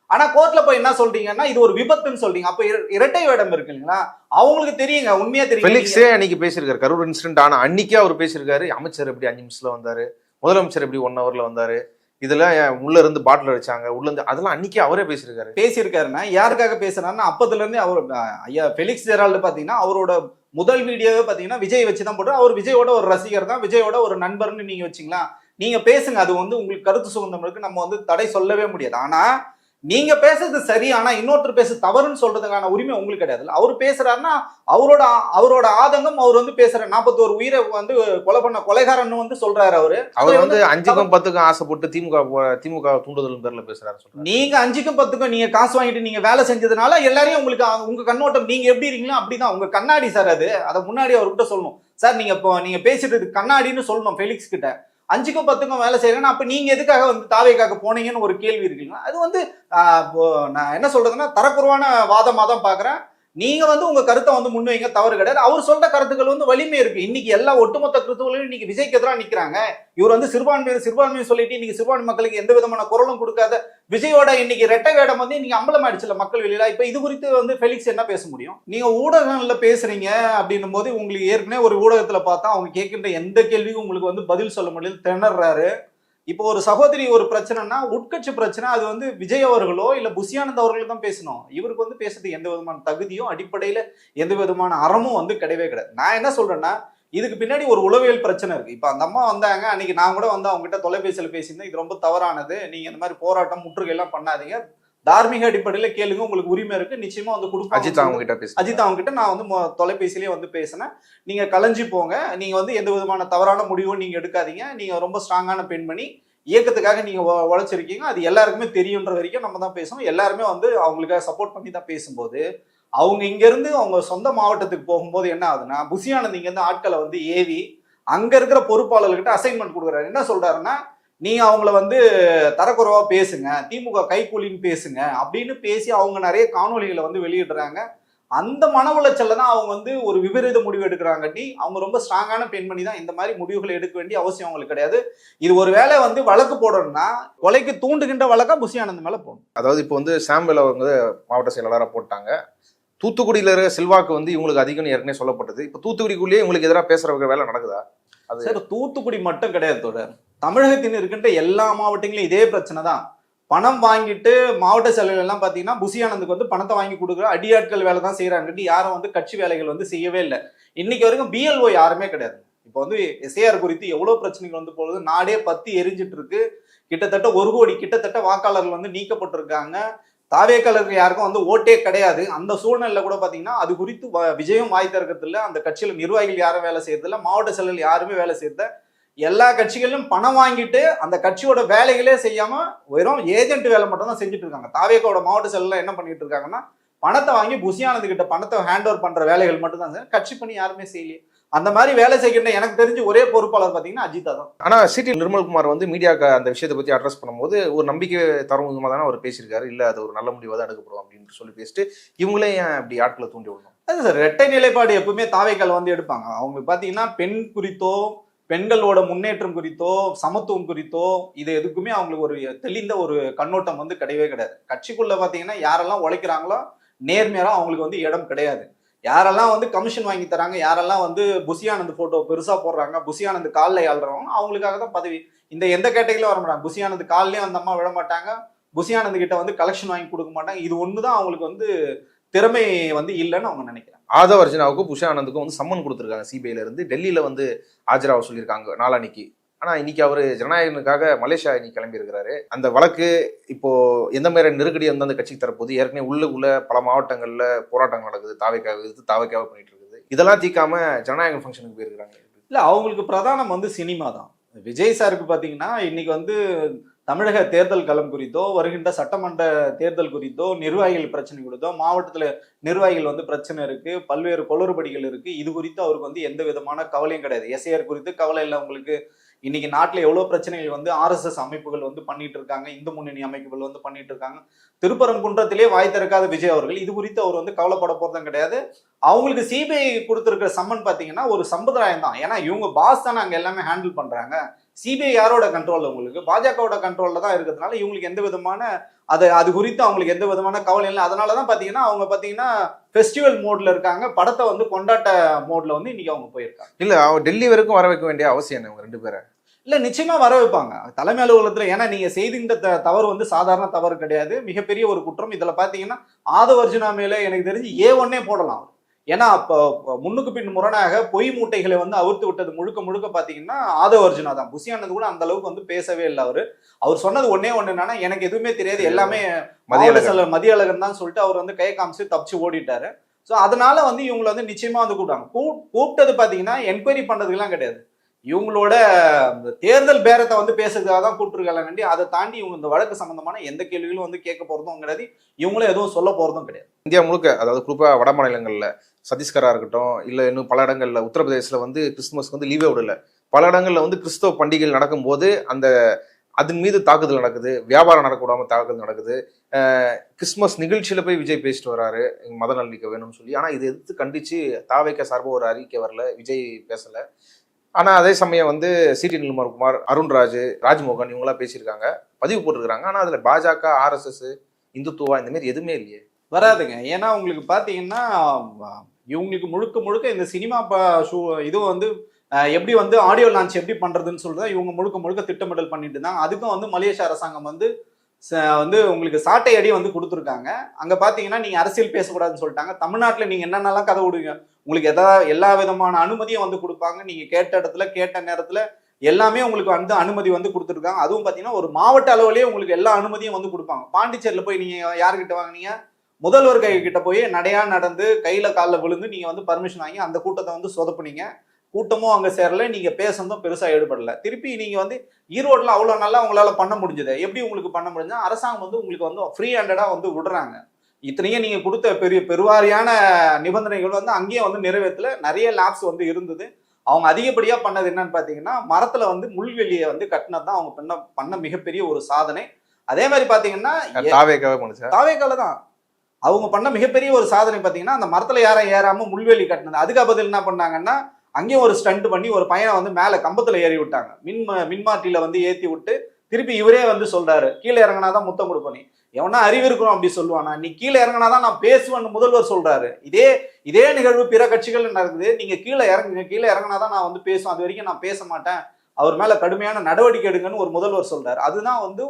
ஆனா கோர்ட்ல போய் என்ன சொல்றீங்கன்னா இது ஒரு விபத்துன்னு சொல்றீங்க. அப்ப இரட்டை வேடம் இருக்கு இல்லைங்களா? அவங்களுக்கு தெரியுங்க, உண்மையா தெரியும். ஃபெலிக்ஸே அன்னைக்கு பேசியிருக்காரு கரூர் இன்சிடென்ட். ஆனா அன்னைக்கே அவர் பேசியிருக்காரு, அமைச்சர் எப்படி 5 நிமிஷத்துல வந்தாரு, முதலமைச்சர் எப்படி 1 ஹவர்ல வந்தாரு, இதுல உள்ள இருந்து பாட்டில் அடிச்சாங்க உள்ள இருந்து, அதெல்லாம் அன்னைக்கே அவரே பேசியிருக்காருன்னா யாருக்காக பேசுறாருன்னா அப்பதுல இருந்து அவர் ஐயா ஃபெலிக்ஸ் ஜெரால்டு பாத்தீங்கன்னா அவரோட முதல் வீடியோவே பாத்தீங்கன்னா விஜய் வச்சுதான் போட்டு, அவர் விஜயோட ஒரு ரசிகர் தான், விஜயோட ஒரு நண்பர்னு நீங்க வச்சீங்களா, நீங்க பேசுங்க, அது வந்து உங்களுக்கு கருத்து சுதந்திரம் இருக்கு, நம்ம வந்து தடை சொல்லவே முடியாது. ஆனா நீங்க பேசுறது சரி, ஆனா இன்னொருத்தர் பேச தவறுன்னு சொல்றதுக்கான உரிமை உங்களுக்கு கிடையாது. அவர் பேசுறாருன்னா அவரோட ஆதங்கம், அவர் வந்து பேசுற 41 உயிரை வந்து கொலை பண்ண கொலைகாரன்னு வந்து சொல்றாரு. அவர் வந்து 5க்கும் 10க்கும் ஆசைப்பட்டு திமுக தூண்டுதல் பேர்ல பேசுறாரு. நீங்க 5க்கும் 10க்கும் நீங்க காசு வாங்கிட்டு நீங்க வேலை செஞ்சதுனால எல்லாரையும் உங்களுக்கு உங்க கண்ணோட்டம் நீங்க எப்படி இருக்கீங்களோ அப்படிதான் உங்க கண்ணாடி சார். அதை முன்னாடி அவர்கிட்ட சொல்லணும் சார். நீங்க பேசிட்டு கண்ணாடின்னு சொல்லணும் ஃபெலிக்ஸ் கிட்ட. 5க்கும் 10க்கும் வேலை செய்யறேன்னா அப்ப நீங்க எதுக்காக வந்து தாவேக்காக போனீங்கன்னு ஒரு கேள்வி இருக்குங்களா? அது வந்து நான் என்ன சொல்றதுன்னா தரக்குறைவான வாதமா தான் பாக்குறேன். நீங்க வந்து உங்க கருத்தை வந்து முன்வைங்க, தவறு கிடையாது. அவர் சொல்ற கருத்துக்கள் வந்து வலிமை இருக்கு. இன்னைக்கு எல்லா ஒட்டுமொத்த கருத்துக்களையும் இன்னைக்கு விஜய்க்கு எதிராக நிக்கிறாங்க. இவர் வந்து சிறுபான்மையை சொல்லிட்டு இன்னைக்கு சிறுபான்மை மக்களுக்கு எந்த விதமான குரலும் கொடுக்காத விஜயோட இன்னைக்கு ரெட்டை வேடம் வந்து இன்னைக்கு அம்பலம் ஆயிடுச்சுல மக்கள் வெளியில. இப்ப இது குறித்து வந்து ஃபெலிக்ஸ் என்ன பேச முடியும்? நீங்க ஊடகங்கள்ல பேசுறீங்க அப்படின்னும் போது உங்களுக்கு ஏற்கனவே ஒரு ஊடகத்துல பார்த்தா அவங்க கேட்கின்ற எந்த கேள்விக்கும் உங்களுக்கு வந்து பதில் சொல்ல முடியல, திணறாரு. இப்போ ஒரு சகோதரி ஒரு பிரச்சனைனா உட்கட்சி பிரச்சனை, அது வந்து விஜய் அவர்களோ இல்ல புஷி ஆனந்த் அவர்களோ தான் பேசணும். இவருக்கு வந்து பேசுறதுக்கு எந்த விதமான தகுதியும் அடிப்படையில எந்த விதமான அறமும் வந்து கிடையவே கிடையாது. நான் என்ன சொல்றேன்னா இதுக்கு பின்னாடி ஒரு உளவியல் பிரச்சனை இருக்கு. இப்ப அந்த அம்மா வந்தாங்க அன்னைக்கு, நான் கூட வந்து அவங்க கிட்ட தொலைபேசியில பேசியிருந்தேன், இது ரொம்ப தவறானது, நீங்க இந்த மாதிரி போராட்டம் முற்றுகை எல்லாம் பண்ணாதீங்க, தார்மீக அடிப்படையில கேளுங்க, உங்களுக்கு உரிமை இருக்கு, நிச்சயமா வந்து கொடுப்பாங்க. அஜித் அவங்க கிட்ட பேச அஜித் அவங்க கிட்ட நான் வந்து தொலைபேசியிலேயே வந்து பேசினேன். நீங்க கலைஞ்சு போங்க, நீங்க வந்து எந்த விதமான தவறான முடிவும் நீங்க எடுக்காதீங்க, நீங்க ரொம்ப ஸ்ட்ராங்கான பெண்மணி, இயக்கத்துக்காக நீங்க உழைச்சிருக்கீங்க, அது எல்லாருக்குமே தெரியுன்ற வரைக்கும் நம்ம தான் பேசணும். எல்லாருமே வந்து அவங்களுக்காக சப்போர்ட் பண்ணி தான் பேசும்போது, அவங்க இங்க இருந்து அவங்க சொந்த மாவட்டத்துக்கு போகும்போது என்ன ஆகுதுன்னா, புசி ஆனந்த் இங்க இருந்து ஆட்களை வந்து ஏவி அங்க இருக்கிற பொறுப்பாளர்கிட்ட அசைன்மெண்ட் கொடுக்குறாரு. என்ன சொல்றாருன்னா, நீங்க அவங்கள வந்து தரக்குறைவா பேசுங்க, திமுக கைக்கூலின்னு பேசுங்க அப்படின்னு பேசி அவங்க நிறைய காணொலிகளை வந்து வெளியிடுறாங்க. அந்த மன உளைச்சல்ல தான் அவங்க வந்து ஒரு விபரீத முடிவு எடுக்கிறாங்கட்டி, அவங்க ரொம்ப ஸ்ட்ராங்கான பெண்மணி தான், இந்த மாதிரி முடிவுகளை எடுக்க வேண்டிய அவசியம் அவங்களுக்கு கிடையாது. இது ஒரு வேளை வந்து வழக்கு போடணும்னா கொலைக்கு தூண்டுகின்ற வழக்கா புசி ஆனந்த் மேல போகணும். அதாவது இப்போ வந்து சாம்பல் அவங்க மாவட்ட செயலாளராக போட்டாங்க. தூத்துக்குடியில இருக்கிற செல்வாக்கு வந்து இவங்களுக்கு அதிகம்னு ஏற்கனவே சொல்லப்பட்டது. இப்போ தூத்துக்குடிக்குள்ளேயே இவங்களுக்கு எதிராக பேசுறவங்க வேலை நடக்குதா? அது சார், தூத்துக்குடி மட்டும் கிடையாது தொடர், தமிழகத்தின் இருக்கின்ற எல்லா மாவட்டங்களும் இதே பிரச்சனை தான். பணம் வாங்கிட்டு மாவட்ட செயலர்கள் எல்லாம் பாத்தீங்கன்னா புசி ஆனந்துக்கு வந்து பணத்தை வாங்கி கொடுக்குற அடியாட்கள் வேலை தான் செய்யறாங்கட்டு, யாரும் வந்து கட்சி வேலைகள் வந்து செய்யவே இல்லை. இன்னைக்கு வரைக்கும் பிஎல்ஓ யாருமே கிடையாது. இப்போ வந்து எஸ்ஐஆர் குறித்து எவ்வளவு பிரச்சனைகள் வந்து போகுது, நாடே பத்தி எரிஞ்சிட்டு இருக்கு. கிட்டத்தட்ட 1 கோடி கிட்டத்தட்ட வாக்காளர்கள் வந்து நீக்கப்பட்டிருக்காங்க. தாவேக்காளருக்கு யாருக்கும் வந்து ஓட்டே கிடையாது. அந்த சூழ்நிலையில கூட பாத்தீங்கன்னா அது குறித்து விஜயம் வாய் திறக்கிறது இல்லை, அந்த கட்சியில நிர்வாகிகள் யாரும் வேலை செய்யறது இல்லை, மாவட்ட செயலர்கள் யாருமே வேலை செய்யறது. எல்லா கட்சிகளிலும் பணம் வாங்கிட்டு அந்த கட்சியோட வேலைகளே செய்யாம வெறும் ஏஜென்ட் வேலை மட்டும் தான் செஞ்சுட்டு இருக்காங்க. தாவேக்காவோட மாவட்ட செயலர் என்ன பண்ணிட்டு இருக்காங்கன்னா, பணத்தை வாங்கி புசி ஆனந்த் கிட்ட பணத்தை ஹேண்ட் ஓவர் பண்ற வேலைகள் மட்டும் தான், கட்சி பண்ணி யாருமே செய்யலையே. அந்த மாதிரி வேலை செய்கின்ற எனக்கு தெரிஞ்சு ஒரே பொறுப்பாளர் பாத்தீங்கன்னா அஜிதா தான். ஆனா சிடி நிர்மல்குமார் வந்து மீடியாக்கு அந்த விஷயத்தை பத்தி அட்ரஸ் பண்ணும்போது ஒரு நம்பிக்கை தரும் விதமாக தானே அவர் பேசியிருக்காரு. இல்ல அது ஒரு நல்ல முடிவாக தான் எடுக்கப்படும் அப்படின்னு சொல்லி பேசிட்டு, இவங்களே ஏன் அப்படி ஆட்களை தூண்டி விடணும்? அது சார், இரட்டை நிலைப்பாடு எப்பவுமே தாவேக்கால் வந்து எடுப்பாங்க. அவங்க பாத்தீங்கன்னா பெண் குறித்தோ, பெண்களோட முன்னேற்றம் குறித்தோ, சமத்துவம் குறித்தோ, இது எதுக்குமே அவங்களுக்கு ஒரு தெளிந்த ஒரு கண்ணோட்டம் வந்து கிடையவே கிடையாது. கட்சிக்குள்ள பாத்தீங்கன்னா யாரெல்லாம் உழைக்கிறாங்களோ நேர்மையா அவங்களுக்கு வந்து இடம் கிடையாது. யாரெல்லாம் வந்து கமிஷன் வாங்கி தராங்க, யாரெல்லாம் வந்து புசி ஆனந்த் போட்டோ பெருசா போடுறாங்க, புசி ஆனந்த் காலில் ஆள்றவங்க, அவங்களுக்காக தான் பதவி. இந்த எந்த கேட்டகரியிலும் வர மாட்டாங்க. புசி ஆனந்த் காலிலேயும் அந்த அம்மா விட மாட்டாங்க, புசி ஆனந்த் கிட்ட வந்து கலெக்ஷன் வாங்கி கொடுக்க மாட்டாங்க. இது ஒண்ணுதான் அவங்களுக்கு வந்து திறமை வந்து இல்லைன்னு அவங்க நினைக்கிறாங்க. ஆதவ அர்ஜுனாவுக்கும் புஷி ஆனந்துக்கும் வந்து சம்மன் கொடுத்துருக்காங்க சிபிஐல இருந்து. டெல்லியில வந்து ஆஜராக சொல்லியிருக்காங்க நாளானிக்கு. ஆனா இன்னைக்கு அவரு ஜனநாயகனுக்காக மலேசியா இன்னைக்கு கிளம்பி இருக்கிறாரு. அந்த வழக்கு இப்போ எந்த மாதிரி நெருக்கடி வந்து அந்த கட்சிக்கு தரப்போது, ஏற்கனவே உள்ள பல மாவட்டங்கள்ல போராட்டங்கள் நடக்குது, தாவைக்காக பண்ணிட்டு இருக்குது. இதெல்லாம் தீக்காம ஜனநாயகம் ஃபங்க்ஷனுக்கு போயிருக்காங்க. இல்ல, அவங்களுக்கு பிரதானம் வந்து சினிமா தான். விஜய் சாருக்கு பாத்தீங்கன்னா இன்னைக்கு வந்து தமிழக தேர்தல் களம் குறித்தோ, வருகின்ற சட்டமன்ற தேர்தல் குறித்தோ, நிர்வாகிகள் பிரச்சனை குறித்தோ, மாவட்டத்துல நிர்வாகிகள் வந்து பிரச்சனை இருக்கு, பல்வேறு குளறுபடிகள் இருக்கு, இது குறித்து அவருக்கு வந்து எந்த விதமான கவலையும் கிடையாது. எஸ்ஐஆர் குறித்து கவலை இல்லை உங்களுக்கு. இன்னைக்கு நாட்டில் எவ்வளவு பிரச்சனைகள் வந்து RSS அமைப்புகள் வந்து பண்ணிட்டு இருக்காங்க, இந்து முன்னணி அமைப்புகள் வந்து பண்ணிட்டு இருக்காங்க. திருப்பரங்குன்றத்திலே வாய் திறக்காத விஜய் அவர்கள் இது குறித்து அவர் வந்து கவலைப்பட போறதும் கிடையாது. அவங்களுக்கு சிபிஐ கொடுத்திருக்கிற சம்மன் பாத்தீங்கன்னா ஒரு சம்பிரதாயம் தான். ஏன்னா இவங்க பாஸ் தானே அங்க எல்லாமே ஹேண்டில் பண்றாங்க. சிபிஐ யாரோட கண்ட்ரோல்? உங்களுக்கு பாஜகவோட கண்ட்ரோல்ல தான் இருக்கிறதுனால இவங்களுக்கு எந்த விதமான அது குறித்து அவங்களுக்கு எந்த விதமான கவலை இல்லை. அதனாலதான் பாத்தீங்கன்னா அவங்க பாத்தீங்கன்னா ஃபெஸ்டிவல் மோட்ல இருக்காங்க, படத்தை வந்து கொண்டாட்ட மோட்ல வந்து இன்னைக்கு அவங்க போயிருக்காங்க. இல்ல, அவர் டெல்லி வரைக்கும் வர வைக்க வேண்டிய அவசியம் என்ன இவங்க 2 பேரை? இல்ல, நிச்சயமா வர வைப்பாங்க தலைமை அலுவலகத்துல. ஏன்னா நீங்க செய்தின்ற தவறு வந்து சாதாரண தவறு கிடையாது, மிகப்பெரிய ஒரு குற்றம். இதுல பாத்தீங்கன்னா ஆதவ அர்ஜுனா மேல எனக்கு தெரிஞ்சு A1 போடலாம். ஏன்னா அப்ப முன்னுக்கு பின் முரணாக பொய் மூட்டைகளை வந்து அவிர்த்து விட்டது முழுக்க பாத்தீங்கன்னா ஆதவ அர்ஜுனா தான். புசி ஆனந்த் கூட அந்த அளவுக்கு வந்து பேசவே இல்லை. அவர் சொன்னது ஒன்னே என்னன்னா, எனக்கு எதுவுமே தெரியாது, எல்லாமே மதியழகன் தான் சொல்லிட்டு அவர் வந்து கையை காமிச்சு தப்பிச்சு ஓடிட்டாரு. ஸோ அதனால வந்து இவங்களை வந்து நிச்சயமா வந்து கூப்பிட்டது பாத்தீங்கன்னா என்கொயரி பண்றதுக்கெல்லாம் கிடையாது, இவங்களோட தேர்தல் பேரத்தை வந்து பேசுறதுக்காக தான் கூப்பிட்டுருக்காங்க. அதை தாண்டி இவங்க இந்த வழக்கு சம்பந்தமான எந்த கேள்விகளும் வந்து கேட்க போறதும் கிடையாது, இவங்களும் எதுவும் சொல்ல போறதும் கிடையாது. இந்தியா முழுக்க, அதாவது குறிப்பா வட மாநிலங்கள்ல சத்தீஸ்கரா இருக்கட்டும், இல்ல இன்னும் பல இடங்கள்ல உத்தரப்பிரதேசல வந்து கிறிஸ்துமஸ்க்கு வந்து லீவே விடல. பல இடங்கள்ல வந்து கிறிஸ்தவ பண்டிகைகள் நடக்கும்போது அதன் மீது தாக்குதல் நடக்குது, வியாபாரம் நடக்கூடாம தாக்குதல் நடக்குது. கிறிஸ்துமஸ் நிகழ்ச்சியில போய் விஜய் பேசிட்டு வராரு மத நல்லிக்கை வேணும்னு சொல்லி. ஆனா இதை எதிர்த்து கண்டிச்சு தாவேக்க சார்பாக ஒரு அறிக்கை வரல, விஜய் பேசல. ஆனா அதே சமயம் வந்து சிடி நிர்மல்குமார், அருண்ராஜ், ராஜ்மோகன் இவங்களாம் பேசியிருக்காங்க, பதிவு போட்டிருக்கிறாங்க. ஆனா அதுல பாஜக, RSS, இந்துத்துவா இந்த மாதிரி எதுவுமே இல்லையே. வராதுங்க. ஏன்னா உங்களுக்கு பாத்தீங்கன்னா இவங்களுக்கு முழுக்க இந்த சினிமா இது வந்து எப்படி வந்து ஆடியோ லான்ச் எப்படி பண்றதுன்னு சொல்லிட்டு இவங்க முழுக்க திட்டமிடல் பண்ணிட்டு இருந்தாங்க. அதுக்கும் வந்து மலேசிய அரசாங்கம் வந்து உங்களுக்கு சாட்டை அடி வந்து கொடுத்துருக்காங்க. அங்க பாத்தீங்கன்னா நீங்க அரசியல் பேசக்கூடாதுன்னு சொல்லிட்டாங்க. தமிழ்நாட்டுல நீங்க என்னென்னலாம் கதை விடுவீங்க, உங்களுக்கு எல்லா விதமான அனுமதியும் வந்து கொடுப்பாங்க. நீங்க கேட்ட இடத்துல கேட்ட நேரத்துல எல்லாமே உங்களுக்கு வந்து அனுமதி வந்து கொடுத்துருக்காங்க. அதுவும் பாத்தீங்கன்னா ஒரு மாவட்ட அளவுலயே உங்களுக்கு எல்லா அனுமதியும் வந்து கொடுப்பாங்க. பாண்டிச்சேரியில போய் நீங்க யாருக்கிட்ட வாங்கினீங்க? முதல்வர் கை கிட்ட போய் நடையா நடந்து கையில காலில் விழுந்து நீங்க வந்து பர்மிஷன் வாங்கி அந்த கூட்டத்தை வந்து சொதப்புனீங்க. கூட்டமும் அங்க சேரல, நீங்க பேசுறதும் பெருசா ஈடுபடல. திருப்பி நீங்க வந்து ஈரோட்ல அவ்வளவு நல்லா உங்களால பண்ண முடிஞ்சது. எப்படி உங்களுக்கு பண்ண முடிஞ்சா, அரசாங்கம் வந்து உங்களுக்கு வந்து ஃப்ரீ ஹேண்டடா வந்து விடுறாங்க. இத்தனையும் நீங்க கொடுத்த பெருவாரியான நிபந்தனைகள் வந்து அங்கேயே வந்து நிறைவேற்றல. நிறைய லேப்ஸ் வந்து இருந்தது. அவங்க அதிகப்படியா பண்ணது என்னன்னு பாத்தீங்கன்னா, மரத்துல வந்து முள்வெளியை வந்து கட்டினது தான் அவங்க பண்ண மிகப்பெரிய ஒரு சாதனை. அதே மாதிரி பாத்தீங்கன்னா தாவேக்கால தான் அவங்க பண்ண மிகப்பெரிய ஒரு சாதனை பாத்தீங்கன்னா, அந்த மரத்துல யாரும் ஏறாம முள்வெளி கட்டினது. அதுக்கு பதில் என்ன பண்ணாங்கன்னா, அங்கேயும் ஒரு ஸ்டண்ட் பண்ணி ஒரு பையனை வந்து மேல கம்பத்துல ஏறி விட்டாங்க. மின்மாட்டியில வந்து ஏத்தி விட்டு திருப்பி இவரே வந்து சொல்றாரு, கீழே இறங்கினாதான் முத்தம் கொடுப்பனி. எவனா அறிவு இருக்கணும் அப்படி சொல்லுவானா? நீ கீழே இறங்கினாதான் நான் பேசுவேன்னு முதல்வர் சொல்றாரு. இதே நிகழ்வு பிற கட்சிகள் நடக்குது. நீங்க கீழே இறங்குங்க, கீழே இறங்கினாதான் நான் வந்து பேசுவேன், அது வரைக்கும் நான் பேச மாட்டேன், அவர் மேல கடுமையான நடவடிக்கை எடுங்கன்னு ஒரு முதல்வர் சொல்றாரு. அதுதான் வந்து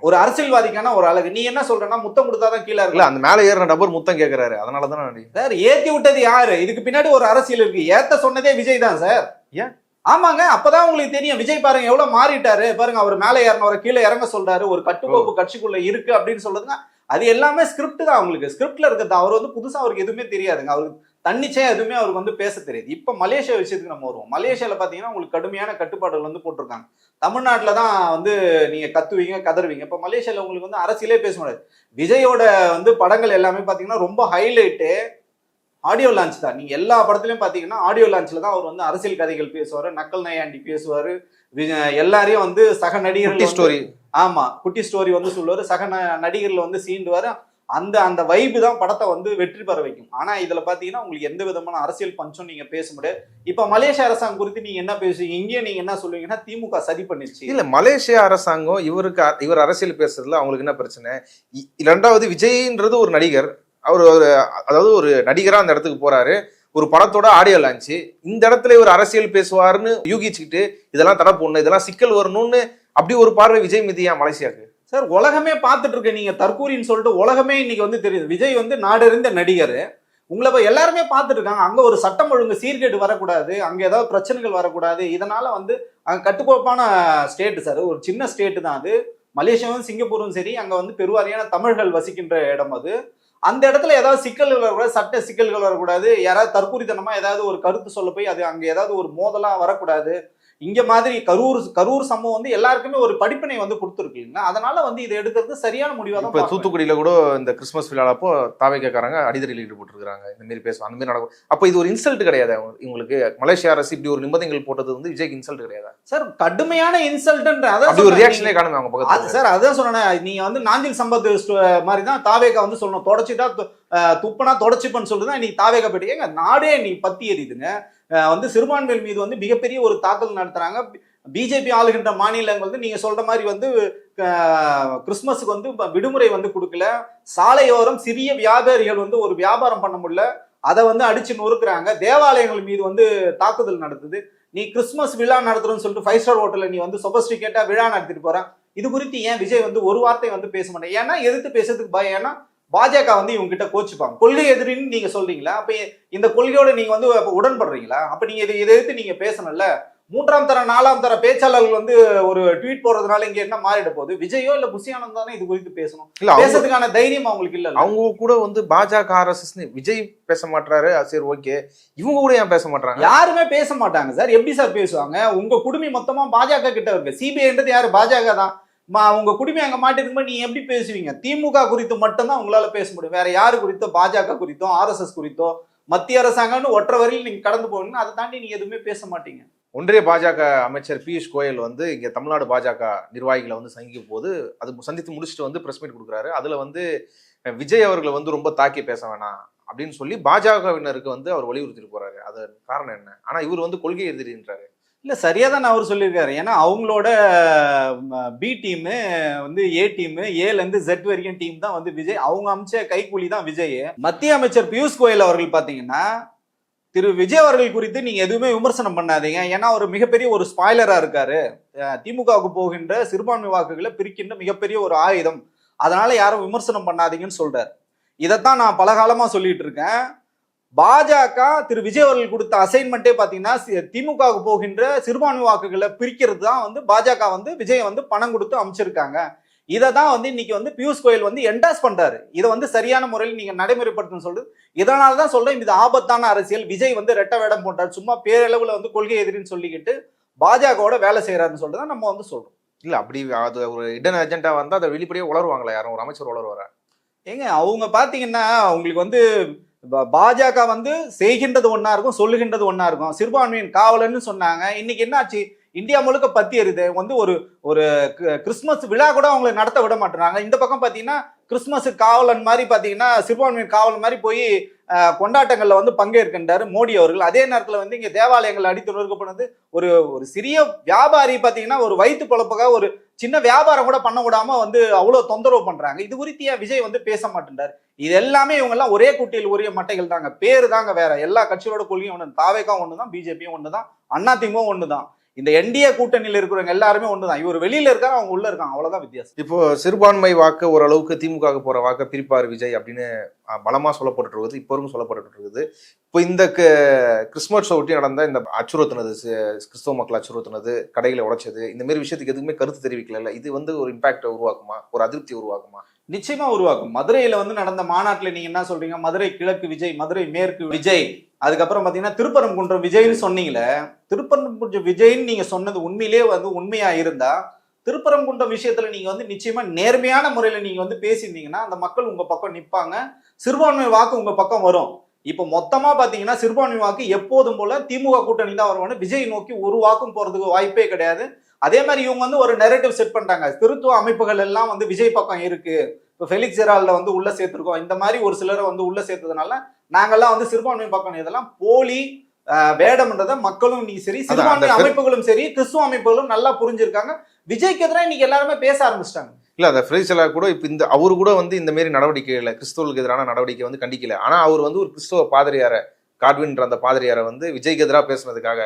ஒரு அரசியல்வாதிக்கான ஒரு அழகு. நீ என்ன சொல்றேன்னா, முத்தம் கொடுத்தாதான் கீழே இல்ல, அந்த மேல ஏறின நபர் முத்தம் கேட்கிறாரு, அதனாலதான் சார் ஏத்தி விட்டது யாரு? இதுக்கு பின்னாடி ஒரு அரசியல் இருக்கு. ஏத்த சொன்னதே விஜய் தான் சார். ஏன்? ஆமாங்க, அப்பதான் உங்களுக்கு தெரியும் விஜய் பாருங்க எவ்வளவு மாறிட்டாரு பாருங்க. அவர் மேல ஏறினவரை கீழே இறங்க சொல்றாரு, ஒரு கட்டுக்கோப்பு கட்சிக்குள்ள இருக்கு அப்படின்னு சொல்றதுங்க. அது எல்லாமே ஸ்கிரிப்ட் தான். அவங்களுக்கு ஸ்கிரிப்ட்ல இருக்கிறது. அவர் வந்து புதுசா அவருக்கு எதுவுமே தெரியாதுங்க. அவருக்கு தன்னிச்சையா எதுவுமே அவருக்கு வந்து பேச தெரியாது. இப்ப மலேசியா விஷயத்துக்கு நம்ம வருவோம். மலேசியால பாத்தீங்கன்னா உங்களுக்கு கடுமையான கட்டுப்பாடுகள் வந்து போட்டிருக்காங்க. தமிழ்நாட்டுல தான் வந்து நீங்க கத்துவீங்க கதறுவீங்க. இப்ப மலேசியால உங்களுக்கு வந்து அரசியலே பேச முடியாது. விஜயோட வந்து படங்கள் எல்லாமே பாத்தீங்கன்னா ரொம்ப ஹைலைட்டு ஆடியோ லான்ச் தான். நீங்க எல்லா படத்துலயும் பாத்தீங்கன்னா ஆடியோ லான்ச்ல தான் அவர் வந்து அரசியல் கதைகள் பேசுவாரு, நக்கல் நையாண்டி பேசுவாரு, எல்லாரையும் வந்து சக நடிகர்கள் ஸ்டோரி, ஆமா குட்டி ஸ்டோரி வந்து சொல்லுவாரு, சக நடிகர்ல வந்து சீண்டுவாரு. அந்த வைப்பு தான் படத்தை வந்து வெற்றி பெற வைக்கும். ஆனா இதுல பாத்தீங்கன்னா உங்களுக்கு எந்த விதமான அரசியல் பஞ்சம் நீங்க பேச முடியாது. இப்ப மலேசிய அரசாங்கம் குறித்து நீங்க என்ன பேசுவீங்க? இங்கே நீங்க என்ன சொல்லுவீங்கன்னா, திமுக சரி பண்ணிருச்சு. இல்ல, மலேசியா அரசாங்கம் இவர் அரசியல் பேசுறதுல அவங்களுக்கு என்ன பிரச்சனை? இரண்டாவது, விஜய்ன்றது ஒரு நடிகர். அதாவது ஒரு நடிகரா அந்த இடத்துக்கு போறாரு, ஒரு படத்தோட ஆடியோ லான்ச்சு. இந்த இடத்துல இவர் அரசியல் பேசுவாருன்னு யூகிச்சுக்கிட்டு இதெல்லாம் தடை போடணும், இதெல்லாம் சிக்கல் வரணும்னு அப்படி ஒரு பார்வை விஜய் மீதியா மலேசியாக்கு? சார் உலகமே பார்த்துட்டு இருக்க நீங்க தற்கூரின்னு சொல்லிட்டு உலகமே இன்னைக்கு வந்து தெரியுது. விஜய் வந்து நாடறிந்த நடிகர். உங்களை போய் எல்லாருமே பார்த்துட்டு இருக்காங்க. அங்க ஒரு சட்டம் ஒழுங்கு சீர்கேடு வரக்கூடாது, அங்க ஏதாவது பிரச்சனைகள் வரக்கூடாது. இதனால வந்து அங்க கட்டுக்கோப்பான ஸ்டேட் சார், ஒரு சின்ன ஸ்டேட் தான் அது. மலேசியாவும் சிங்கப்பூரும் சரி, அங்க வந்து பெருவாரியான தமிழர்கள் வசிக்கின்ற இடம் அது. அந்த இடத்துல ஏதாவது சிக்கல்கள் வரக்கூடாது, சட்ட சிக்கல்கள் வரக்கூடாது, யாராவது தற்கூரித்தனமா ஏதாவது ஒரு கருத்து சொல்ல போய் அது அங்க ஏதாவது ஒரு மோதலா வரக்கூடாது. இங்க மாதிரி கரூர் சம்பவம் வந்து எல்லாருக்குமே ஒரு படிப்பினை வந்து கொடுத்துருக்கு இல்லைங்களா? அதனால வந்து இதை எடுக்கிறது சரியான முடிவா தான். இப்ப தூத்துக்குடியில கூட இந்த கிறிஸ்துமஸ் விழாப்போ தாவேக்காரங்க அடிதடியில் ஈடுபட்டிருக்காங்க. இந்த மாதிரி பேசுவாங்க, அந்த மாதிரி நடக்கும். அப்ப இது ஒரு இன்சல்ட் கிடையாது உங்களுக்கு? மலேசியா அரசு இப்படி ஒரு நிபந்தனைகள் போட்டது வந்து விஜய்க்கு இன்சல்ட் கிடையாது சார்? கடுமையான இன்சல்ட். அதான் ஒரு ரியாக்ஷனே காணுமே அவங்க பக்கத்துல சார். அதான் சொன்னேன், நீங்க வந்து நாஞ்சில் சம்பத் மாதிரி தான் தாவேக்கா வந்து சொல்லணும், தொடச்சிட்டா துப்பனா தொடச்சிப்பன்னு சொல்லிட்டு இன்னைக்கு தாவேக்கா போயிட்டு எங்க நாடே நீ பத்தி எரியுதுங்க. வந்து சிறுபான்மைகள் மீது வந்து மிகப்பெரிய ஒரு தாக்குதல் நடத்துறாங்க. பிஜேபி ஆளுகின்ற மாநிலங்கள் வந்து நீங்க சொல்ற மாதிரி வந்து கிறிஸ்துமஸுக்கு வந்து விடுமுறை வந்து கொடுக்கல. சாலையோரம் சிறிய வியாபாரிகள் வந்து ஒரு வியாபாரம் பண்ண முடியல, அதை வந்து அடிச்சு நொறுக்குறாங்க. தேவாலயங்கள் மீது வந்து தாக்குதல் நடத்துது. நீ கிறிஸ்துமஸ் விழா நடத்துறன்னு சொல்லிட்டு 5 ஸ்டார் ஹோட்டல்ல நீ வந்து சொபஸ்டிகேட்டா விழா நடத்திட்டு போற. இது குறித்து ஏன் விஜய் வந்து ஒரு வார்த்தை வந்து பேச மாட்டேன்? ஏன்னா எதிர்த்து பேசுறதுக்கு பயம். ஏன்னா பாஜக வந்து இவங்க கிட்ட கோச்சுப்பாங்க. கொள்கை எதிரின்னு நீங்க சொல்றீங்களா? அப்ப இந்த கொள்கையோட நீங்க வந்து உடன்படுறீங்களா? அப்ப நீங்க இதை எதிர்த்து நீங்க பேசணும்ல. 3ஆம் தர 4ஆம் தர பேச்சாளர்கள் வந்து ஒரு ட்வீட் போடுறதுனால இங்க என்ன மாறிட போகுது? விஜயோ இல்ல புஷியானந்த் தானே இது குறித்து பேசணும். பேசுறதுக்கான தைரியம் அவங்களுக்கு இல்ல. அவங்க கூட வந்து பாஜக RSS விஜய் பேச மாட்டாரு, சரி ஓகே, இவங்க கூட ஏன் பேச மாட்டாங்க? யாருமே பேச மாட்டாங்க சார். எப்படி சார் பேசுவாங்க? உங்க குடுமி மொத்தமா பாஜக கிட்ட இருக்கு. சிபிஐன்றது யாரு? பாஜக தான். உங்க குடிமை அங்க மாட்டிருக்கும்போது நீ எப்படி பேசுவீங்க? திமுக குறித்து மட்டும்தான் உங்களால பேச முடியும். வேற யாரு குறித்தோ, பாஜக குறித்தோ, RSS குறித்தோ, மத்திய அரசாங்கம்னு ஒற்றை வரையில் நீங்க கடந்து போகணும்னா அதை தாண்டி நீங்க எதுவுமே பேச மாட்டீங்க. ஒன்றிய பாஜக அமைச்சர் பியூஷ் கோயல் வந்து இங்க தமிழ்நாடு பாஜக நிர்வாகிகளை வந்து சந்திக்கும் போது அது சந்தித்து முடிச்சுட்டு வந்து பிரஸ் மீட் கொடுக்குறாரு. அதுல வந்து விஜய் அவர்களை வந்து ரொம்ப தாக்கி பேச வேணாம் அப்படின்னு சொல்லி பாஜகவினருக்கு வந்து அவர் வலியுறுத்திட்டு போறாரு. அது காரணம் என்ன? ஆனா இவர் வந்து கொள்கை எதிரின்றாரு. இல்ல சரியா தான் அவர் சொல்லியிருக்காரு. ஏன்னா அவங்களோட பி டீம் வந்து ஏ டீம், ஏல இருந்து Z வரைக்கும் டீம் தான் வந்து விஜய். அவங்க அமைச்ச கைக்கூலி தான் விஜய். மத்திய அமைச்சர் பியூஷ் கோயல் அவர்கள் பாத்தீங்கன்னா, திரு விஜய் அவர்கள் குறித்து நீங்க எதுவுமே விமர்சனம் பண்ணாதீங்க, ஏன்னா ஒரு மிகப்பெரிய ஒரு ஸ்பாய்லரா இருக்காரு. திமுகவுக்கு போகின்ற சிறுபான்மை வாக்குகளை பிரிக்கின்ற மிகப்பெரிய ஒரு ஆயுதம், அதனால யாரும் விமர்சனம் பண்ணாதீங்கன்னு சொல்றாரு. இதைத்தான் நான் பல காலமா சொல்லிட்டு இருக்கேன். பாஜக திரு விஜய் அவர்கள் கொடுத்த அசைன்மெண்ட்டே பாத்தீங்கன்னா திமுகவுக்கு போகின்ற சிறுபான்மை வாக்குகளை பிரிக்கிறது தான் வந்து பாஜக வந்து விஜய் வந்து பணம் கொடுத்து அமைச்சிருக்காங்க. இதை தான் வந்து இன்னைக்கு வந்து பியூஷ் கோயல் வந்து என்டாஸ் பண்றாரு. இதை வந்து சரியான முறையில் நீங்க நடைமுறைப்படுத்தணும்னு சொல்றது. இதனால தான் சொல்றேன், இது ஆபத்தான அரசியல். விஜய் வந்து ரெட்ட வேடம் போட்டார், சும்மா பேரளவுல வந்து கொள்கை எதிரின்னு சொல்லிக்கிட்டு பாஜகவோட வேலை செய்யறாருன்னு சொல்லிட்டு தான் நம்ம வந்து சொல்றோம். இல்ல அப்படி அது ஒரு இடன் அஜெண்டா வந்தா அதை வெளிப்படையே உளருவாங்களா? யாரும் ஒரு அமைச்சர் உளருவாரா? ஏங்க அவங்க பாத்தீங்கன்னா அவங்களுக்கு வந்து பாஜக வந்து செய்கின்றது ஒன்னா இருக்கும், சொல்லுகின்றது ஒன்னா இருக்கும். சிறுபான்மையின் காவலன்னு சொன்னாங்க. இன்னைக்கு என்ன ஆச்சு? இந்தியா முழுக்க பத்தி எரியுது. வந்து ஒரு ஒரு கிறிஸ்துமஸ் விழா கூட அவங்களை நடத்த விட மாட்டேறாங்க. இந்த பக்கம் பாத்தீங்கன்னா கிறிஸ்துமஸ் காவலன் மாதிரி பாத்தீங்கன்னா சிறுபான்மையின் காவலன் மாதிரி போய் கொண்டாட்டங்கள்ல வந்து பங்கேற்கின்றாரு மோடி அவர்கள். அதே நேரத்துல வந்து இங்க தேவாலயங்கள் அடித்து நொறுக்கப்படுது. ஒரு ஒரு சிறிய வியாபாரி பாத்தீங்கன்னா ஒரு வயிற்று பொழப்புக்காக ஒரு சின்ன வியாபாரம் கூட பண்ண விடாம வந்து அவ்வளவு தொந்தரவு பண்றாங்க. இது குறித்து ஏன் விஜய் வந்து பேச மாட்டேன்றாரு? இது எல்லாமே இவங்க எல்லாம் ஒரே குட்டியில் உரிய மட்டைகள் தாங்க. பேரு தாங்க வேற. எல்லா கட்சியோட கொள்கையும் ஒண்ணு. தாவேகா ஒண்ணுதான், பிஜேபியும் ஒண்ணுதான், அதிமுகவும் ஒண்ணுதான். இந்த என்டிஏ கூட்டணியில் இருக்கிறவங்க எல்லாருமே ஒண்ணுதான். இவர் வெளியில இருக்காரு, அவங்க உள்ள இருக்காங்க, அவ்வளவுதான் வித்தியாசம். இப்போ சிறுபான்மை வாக்கு ஓரளவுக்கு திமுக போற வாக்க பிரிப்பார் விஜய் அப்படின்னு பலமா சொல்லப்பட்டு இருக்குது. இப்போ வரைக்கும் சொல்லப்பட்டு இருக்குது. இப்போ இந்த கிறிஸ்துமஸ் ஒட்டி நடந்த இந்த அச்சுறுத்தினது, கிறிஸ்தவ மக்கள் அச்சுறுத்தினது, கடைகளை உடைச்சது, இந்த மாதிரி விஷயத்துக்கு எதுவுமே கருத்து தெரிவிக்கல. இது வந்து ஒரு இம்பாக்ட் உருவாக்குமா? ஒரு அதிருப்தி உருவாக்குமா? நிச்சயமா உருவாக்கும். மதுரையில வந்து நடந்த மாநாட்டுல நீங்க என்ன சொல்றீங்க? மதுரை கிழக்கு விஜய், மதுரை மேற்கு விஜய், அதுக்கப்புறம் பாத்தீங்கன்னா திருப்பரங்குன்றம் விஜய்னு சொன்னீங்களே. திருப்பரங்குன்றம் விஜய்ன்னு நீங்க சொன்னது உண்மையிலேயே வந்து உண்மையா இருந்தா திருப்பரங்குன்றம் விஷயத்துல நீங்க வந்து நிச்சயமா நேர்மையான முறையில நீங்க வந்து பேசியிருந்தீங்கன்னா அந்த மக்கள் உங்க பக்கம் நிப்பாங்க, சிறுபான்மை வாக்கு உங்க பக்கம் வரும். இப்ப மொத்தமா பாத்தீங்கன்னா சிறுபான்மை வாக்கு எப்போதும் போல திமுக கூட்டணி தான் வருவாங்க. விஜய் நோக்கி ஒரு வாக்கும் போறதுக்கு வாய்ப்பே கிடையாது. அதே மாதிரி இவங்க வந்து ஒரு நெரேட்டிவ் செட் பண்ணிட்டாங்க. திருத்துவ அமைப்புகள் எல்லாம் வந்து விஜய் பக்கம் இருக்கு. இப்போ ஃபெலிக்ஸ் ஜெரால்ட வந்து உள்ள சேர்த்திருக்கோம். இந்த மாதிரி ஒரு சிலரை வந்து உள்ள சேர்த்ததுனால நாங்கெல்லாம் வந்து சிறுபான்மை பக்கம் இதெல்லாம் போலி வேடம்ன்றத மக்களும் இன்னைக்கு சரி, சிறுபான்மை அமைப்புகளும் சரி, கிறிஸ்துவ அமைப்புகளும் நல்லா புரிஞ்சிருக்காங்க. விஜய்க்கு எதிராக இன்னைக்கு எல்லாருமே பேச ஆரம்பிச்சிட்டாங்க. இல்ல அந்த ஃப்ரேசலா கூட இப்ப இந்த அவரு கூட வந்து இந்த மாதிரி நடவடிக்கைகளை, கிறிஸ்தவர்களுக்கு எதிரான நடவடிக்கை வந்து கண்டிக்கல. ஆனா அவர் வந்து ஒரு கிறிஸ்தவ பாதிரியார, காட்வின்ற அந்த பாதிரியாரை வந்து விஜய்க்கு எதிராக பேசுனதுக்காக,